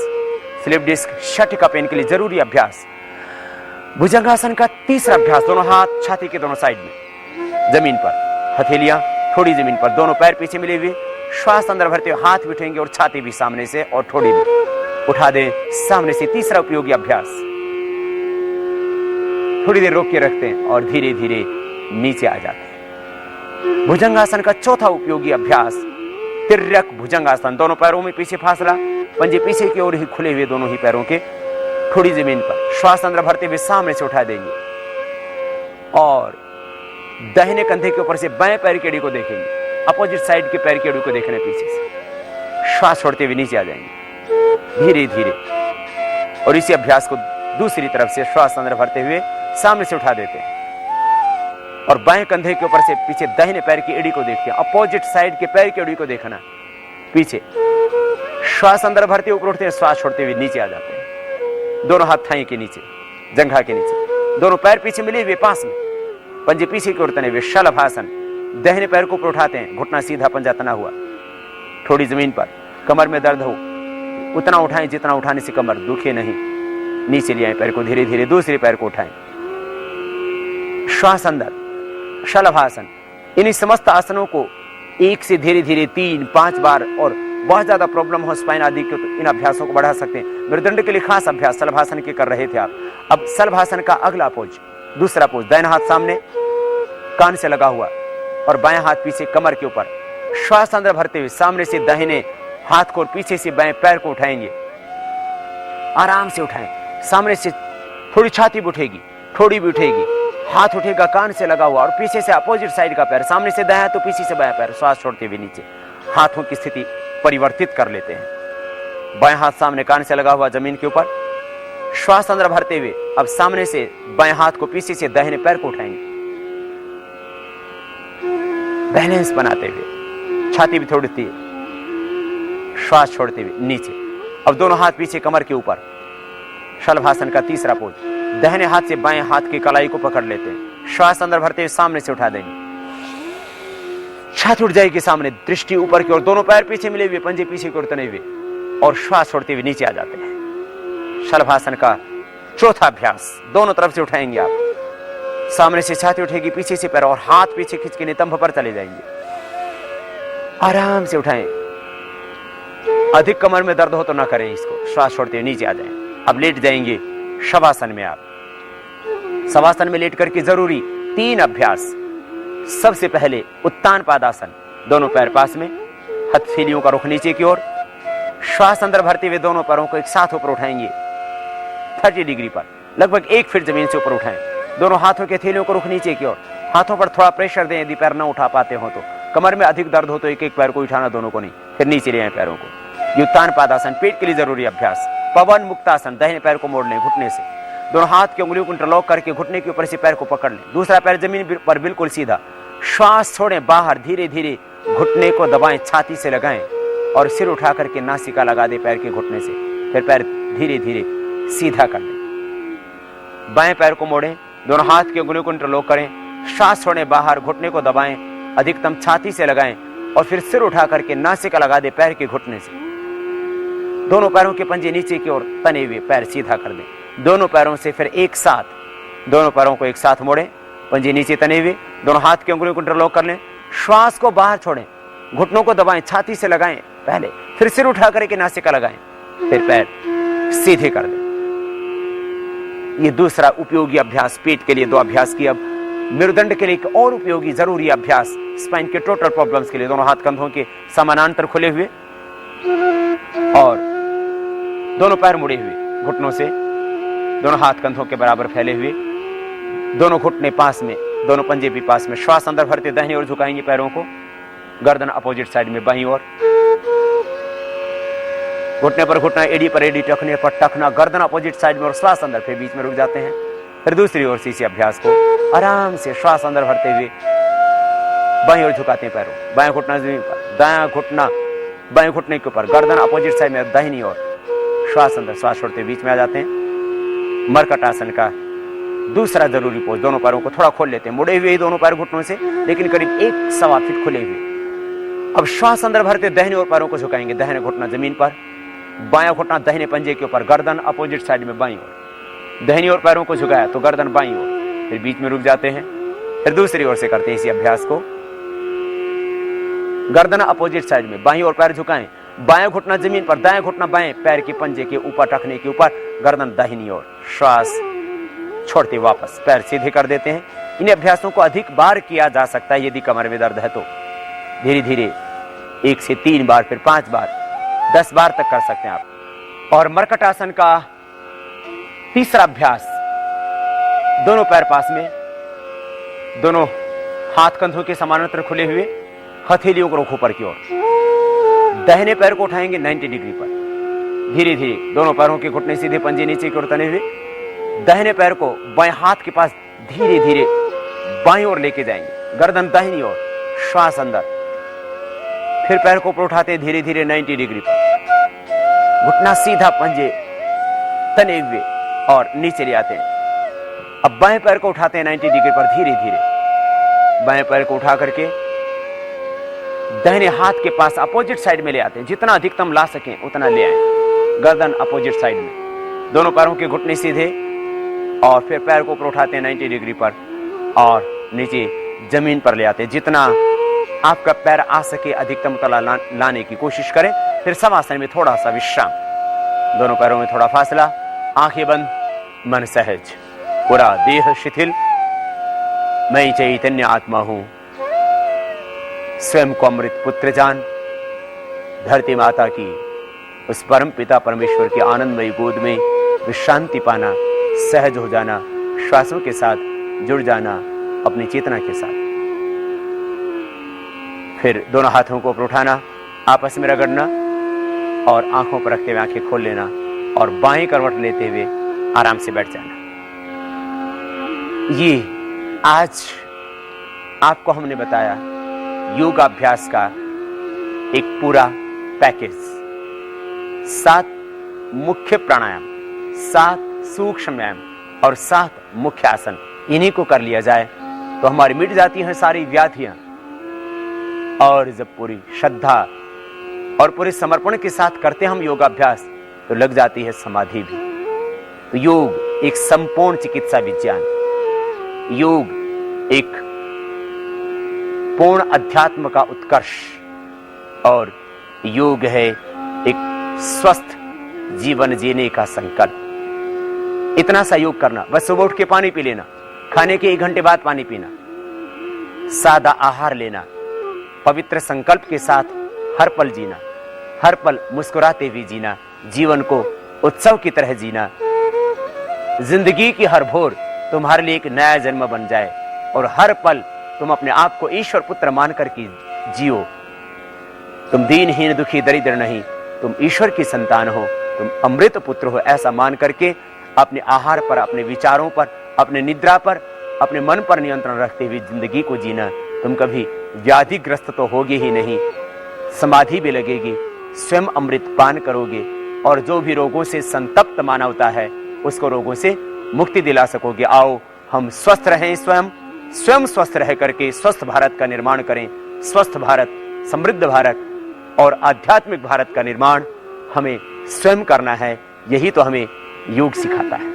slip disc, sciatica pain के लिए जरूरी अभ्यास। भुजंगासन का तीसरा अभ्यास, दोनों हाथ छाती के दोनों साइड में, जमीन पर, हथेलियां थोड़ी जमीन पर, दोनों पैर पीछे मिले हुए। श्वास अंदर भरते हुए हाथ भी उठेंगे और छाती भी सामने से और थोड़ी भी उठा दें सामने से। तीसरा उपयोगी अभ्यास। थोड़ी देर रोक के रखते हैं और धीरे धीरे नीचे आ जाते हैं। भुजंगासन का चौथा उपयोगी अभ्यास, तिर्यक भुजंगासन। दोनों पैरों में पीछे फासला, पंजे पीछे की ओर ही खुले हुए, दोनों ही पैरों के थोड़ी जमीन पर। श्वास अंदर भरते हुए सामने से उठा देंगे और दाहिने कंधे के ऊपर से बाएं पैर की एड़ी को देखेंगे, अपोजिट साइड के पैर की एड़ी को देखना पीछे से। श्वास छोड़ते हुए नीचे आ जाएंगे धीरे धीरे। और इसी अभ्यास को दूसरी तरफ से श्वास अंदर भरते हुए सामने से उठा देते हैं और बाएं कंधे के ऊपर से पीछे दाहिने पैर की एड़ी को देखते हैं, अपोजिट साइड के पैर की एड़ी को देखना पीछे। श्वास अंदर भरते हुए ऊपर उठते हैं, श्वास छोड़ते हुए नीचे आ जाते हैं। दोनों हाथ थाई के नीचे, जंघा के नीचे, दोनों पैर पीछे मिले हुए पास में, पंजे पीछे की ओर तने हुए, शलभासन। दाहिने पैर को ऊपर उठाते हैं, घुटना सीधा, पंजा तना हुआ, थोड़ी जमीन पर। कमर में दर्द हो उतना उठाएं जितना उठाने से कमर दुखे नहीं। नीचे ले आए पैर को, धीरे धीरे दूसरे पैर को उठाएं। श्वास अंदर, शलभासन। इन्हीं समस्त आसनों को एक से धीरे धीरे 3-5 बार, और बहुत ज्यादा प्रॉब्लम हो स्पाइन आदि के तो इन अभ्यासों को बढ़ा सकते हैं। मेरुदंड के लिए खास अभ्यास शलभासन के कर रहे थे आप। अब शलभासन का अगला पोज, दूसरा पोज, दाहिना हाथ सामने कान से लगा हुआ और बाएं हाथ पीछे कमर के ऊपर। श्वास अंदर भरते हुए सामने से दाहिने हाथ को और पीछे से बाएं पैर को उठाएंगे, आराम से उठाएं। सामने से थोड़ी छाती भी उठेगी, थोड़ी भी उठेगी, हाथ उठेगा कान से लगा हुआ और पीछे से अपोजिट साइड का पैर, सामने से दायां तो पीछे से बायां पैर। श्वास छोड़ते हुए नीचे, हाथों की स्थिति परिवर्तित कर लेते हैं। बाएं हाथ सामने कान से लगा हुआ जमीन के ऊपर। श्वास अंदर भरते हुए अब सामने से बाएं हाथ को पीछे से दाहिने पैर को उठाएंगे, बैलेंस बनाते हुए। छाती भी थोड़ी उठती है, श्वास छोड़ते हुए नीचे। अब दोनों हाथ पीछे कमर के ऊपर। शलभासन का तीसरा पोज, दाहिने हाथ से बाएं हाथ की कलाई को पकड़ लेते हैं। श्वास अंदर भरते हुए सामने से उठा देंगे, छाती उठ जाएगी सामने, दृष्टि ऊपर की ओर, दोनों पैर पीछे मिले हुए, पंजे पीछे की ओर तने हुए और श्वास छोड़ते हुए नीचे आ जाते हैं। शलभासन का चौथा अभ्यास, दोनों तरफ से उठाएंगे आप। सामने से छाती उठेगी, पीछे से पैर और हाथ पीछे खींच के नितंब पर चले जाएंगे। आराम से उठाएं। अधिक कमर में दर्द हो तो ना करें इसको। श्वास छोड़ते हुए नीचे आ जाएं। अब लेट जाएंगे शवासन में आप। शवासन में लेट करके जरूरी 3 अभ्यास। सबसे पहले उत्तान पादासन, दोनों पैर पास में, हथेलियों का रुख नीचे की ओर। श्वास अंदर भरते हुए दोनों पैरों को एक साथ ऊपर उठाएंगे 30 डिग्री पर, लगभग 1 फीट जमीन से ऊपर उठाएं। दोनों हाथों के हथेलियों को रुख नीचे की ओर। हाथों पर थोड़ा प्रेशर दें यदि पैर न उठा पाते हो तो। कमर में अधिक दर्द हो तो एक एक पैर को उठाना, दोनों को नहीं, फिर नीचे ले आए पैरों को। ये उत्तान पादासन पेट के लिए जरूरी अभ्यास। पवन मुक्तासन, दाहिने पैर को मोड़ लें घुटने से, दोनों हाथ की उंगलियों को इंटरलॉक करके घुटने के ऊपर से पैर को पकड़ लें, दूसरा पैर जमीन पर बिल्कुल सीधा। श्वास छोड़ें बाहर, धीरे धीरे घुटने को दबाएं, छाती से लगाएं और सिर उठा करके नासिका लगा दे पैर के घुटने से, फिर पैर धीरे धीरे सीधा कर लें। बाएं पैर को मोड़ें, दोनों हाथ की उंगलियों को इंटरलॉक करें, श्वास छोड़ें बाहर, घुटने को दबाएं, अधिकतम छाती से लगाएं और फिर सिर उठा करके नासिका लगा दे पैर के घुटने से। दोनों पैरों के पंजे नीचे की ओर तने हुए, पैर सीधा कर दें। दोनों पैरों से फिर एक साथ, दोनों पैरों को एक साथ मोड़ें, पंजे नीचे तने हुए, दोनों हाथ की उंगलियों को इंटरलॉक कर लें, श्वास को बाहर छोड़ें, घुटनों को दबाएं, छाती से लगाएं पहले, फिर सिर उठा करके नासिका लगाएं, फिर पैर सीधे कर दें। ये दूसरा उपयोगी अभ्यास पेट के लिए 2 अभ्यास की। अब मेरुदंड के लिए एक और उपयोगी जरूरी अभ्यास, स्पाइन के टोटल प्रॉब्लम्स के लिए, दोनों हाथ कंधों के समानांतर खुले हुए और दोनों पैर मुड़े हुए, घुटनों से दोनों हाथ कंधों के बराबर फैले हुए, दोनों घुटने पास में, दोनों पंजे भी पास में। श्वास अंदर भरते दाहिनी ओर झुकाएंगे पैरों को, गर्दन अपोजिट साइड में बाईं ओर, घुटने पर घुटना, एडी पर एडी, टखने पर टखना, गर्दन अपोजिट साइड में और श्वास अंदर, फिर बीच में रुक जाते हैं। फिर दूसरी ओर से इसी अभ्यास को आराम से श्वास अंदर भरते हुए बाईं ओर झुकाते हैं पैरों, बायां घुटना जमीन पर, दायां घुटना बाएं घुटने के ऊपर, गर्दन अपोजिट साइड में दाहिनी ओर, श्वास अंदर, श्वास छोड़ते बीच में आ जाते हैं। मरकट आसन का दूसरा जरूरी पोज, दोनों पैरों को थोड़ा खोल लेते हैं, मुड़े हुए ही दोनों पैर घुटनों से, लेकिन करीब 1-1.25 फीट खुले हुए। अब श्वास अंदर भरते दाहिने ओर पैरों को झुकाएंगे, दाहिने घुटना जमीन पर, बायां घुटना दाहिने पंजे के ऊपर, गर्दन अपोजिट साइड में बाईं ओर, दाहिनी ओर पैरों को झुकाया तो गर्दन बाईं ओर, फिर बीच में रुक जाते हैं। फिर दूसरी ओर से करते हैं इसी अभ्यास को, गर्दन अपोजिट साइड में, बाईं ओर पैर झुकाएं, बायां घुटना जमीन पर, दायां घुटना बाएं पैर के पंजे के ऊपर, टखने के ऊपर, गर्दन दाहिनी ओर, श्वास छोड़ते वापस पैर सीधे कर देते हैं। इन अभ्यासों को अधिक बार किया जा सकता है यदि कमर में दर्द है तो, धीरे धीरे 1 से 3 बार, फिर 5 बार, 10 बार तक कर सकते हैं आप। और मरकट आसन का तीसरा अभ्यास, दोनों पैर पास में, दोनों हाथ कंधों के समानांतर खुले हुए, हथेलियों को रखो ऊपर की ओर, दाहिने पैर को उठाएंगे 90 डिग्री पर, धीरे धीरे दोनों पैरों के घुटने सीधे, पंजे नीचे की ओर तने हुए, दाहिने पैर को बाएं हाथ के पास धीरे धीरे बाईं ओर लेके जाएंगे, गर्दन दाहिनी ओर, श्वास अंदर, फिर पैर को ऊपर उठाते धीरे धीरे 90 डिग्री पर, घुटना सीधा, पंजे तने हुए और नीचे ले आते हैं। अब बाएं पैर को उठाते हैं 90 डिग्री पर, धीरे धीरे बाएं पैर को उठा करके दाहिने हाथ के पास अपोजिट साइड में ले आते हैं, जितना अधिकतम ला सकें उतना ले आए, गर्दन अपोजिट साइड में, दोनों पैरों के घुटने सीधे और फिर पैर को ऊपर उठाते हैं 90 डिग्री पर और नीचे जमीन पर ले आते हैं। जितना आपका पैर आ सके अधिकतम तला लाने की कोशिश करें। फिर शवासन में थोड़ा सा विश्राम, दोनों पैरों में थोड़ा फासला, आंखें बंद, मन सहज, पूरा देह शिथिल। मैं चैतन्य आत्मा हूं, स्वयं को अमृत पुत्र जान, धरती माता की उस परम पिता परमेश्वर की आनंदमयी गोद में विश्रांति पाना, सहज हो जाना, श्वासों के साथ जुड़ जाना, अपनी चेतना के साथ। फिर दोनों हाथों को ऊपर उठाना, आपस में रगड़ना और आंखों पर रखते हुए आंखें खोल लेना और बाएं करवट लेते हुए आराम से बैठ जाना। ये आज आपको हमने बताया योगाभ्यास का एक पूरा पैकेज, 7 मुख्य प्राणायाम, 7 सूक्ष्म व्यायाम और 7 मुख्य आसन। इन्हीं को कर लिया जाए तो हमारी मिट जाती हैं सारी व्याधियां, और जब पूरी श्रद्धा और पूरे समर्पण के साथ करते हम योगाभ्यास तो लग जाती है समाधि भी। तो योग एक संपूर्ण चिकित्सा विज्ञान, योग एक पूर्ण अध्यात्म का उत्कर्ष, और योग है एक स्वस्थ जीवन जीने का संकल्प। इतना सा योग करना, बस सुबह उठ के पानी पी लेना, खाने के 1 घंटे बाद पानी पीना, सादा आहार लेना, पवित्र संकल्प के साथ हर पल जीना, हर पल मुस्कुराते हुए जीना, जीवन को उत्सव की तरह जीना, जिंदगी की हर भोर तुम्हारे लिए एक नया जन्म बन जाए और हर पल तुम अपने आप को ईश्वर पुत्र मानकर के जियो। तुम दीनहीन दुखी दरिद्र नहीं, तुम ईश्वर की संतान हो, तुम अमृत पुत्र हो, ऐसा मान करके अपने आहार पर, अपने विचारों पर, अपने निद्रा पर, अपने मन पर नियंत्रण रखते हुए जिंदगी को जीना। तुम कभी व्याधिग्रस्त तो होगे ही नहीं, समाधि भी लगेगी, स्वयं अमृत पान करोगे और जो भी रोगों से संतप्त मानवता है उसको रोगों से मुक्ति दिला सकोगे। आओ हम स्वस्थ रहें, स्वयं स्वस्थ रह करके स्वस्थ भारत का निर्माण करें। स्वस्थ भारत, समृद्ध भारत और आध्यात्मिक भारत का निर्माण हमें स्वयं करना है। यही तो हमें योग सिखाता है।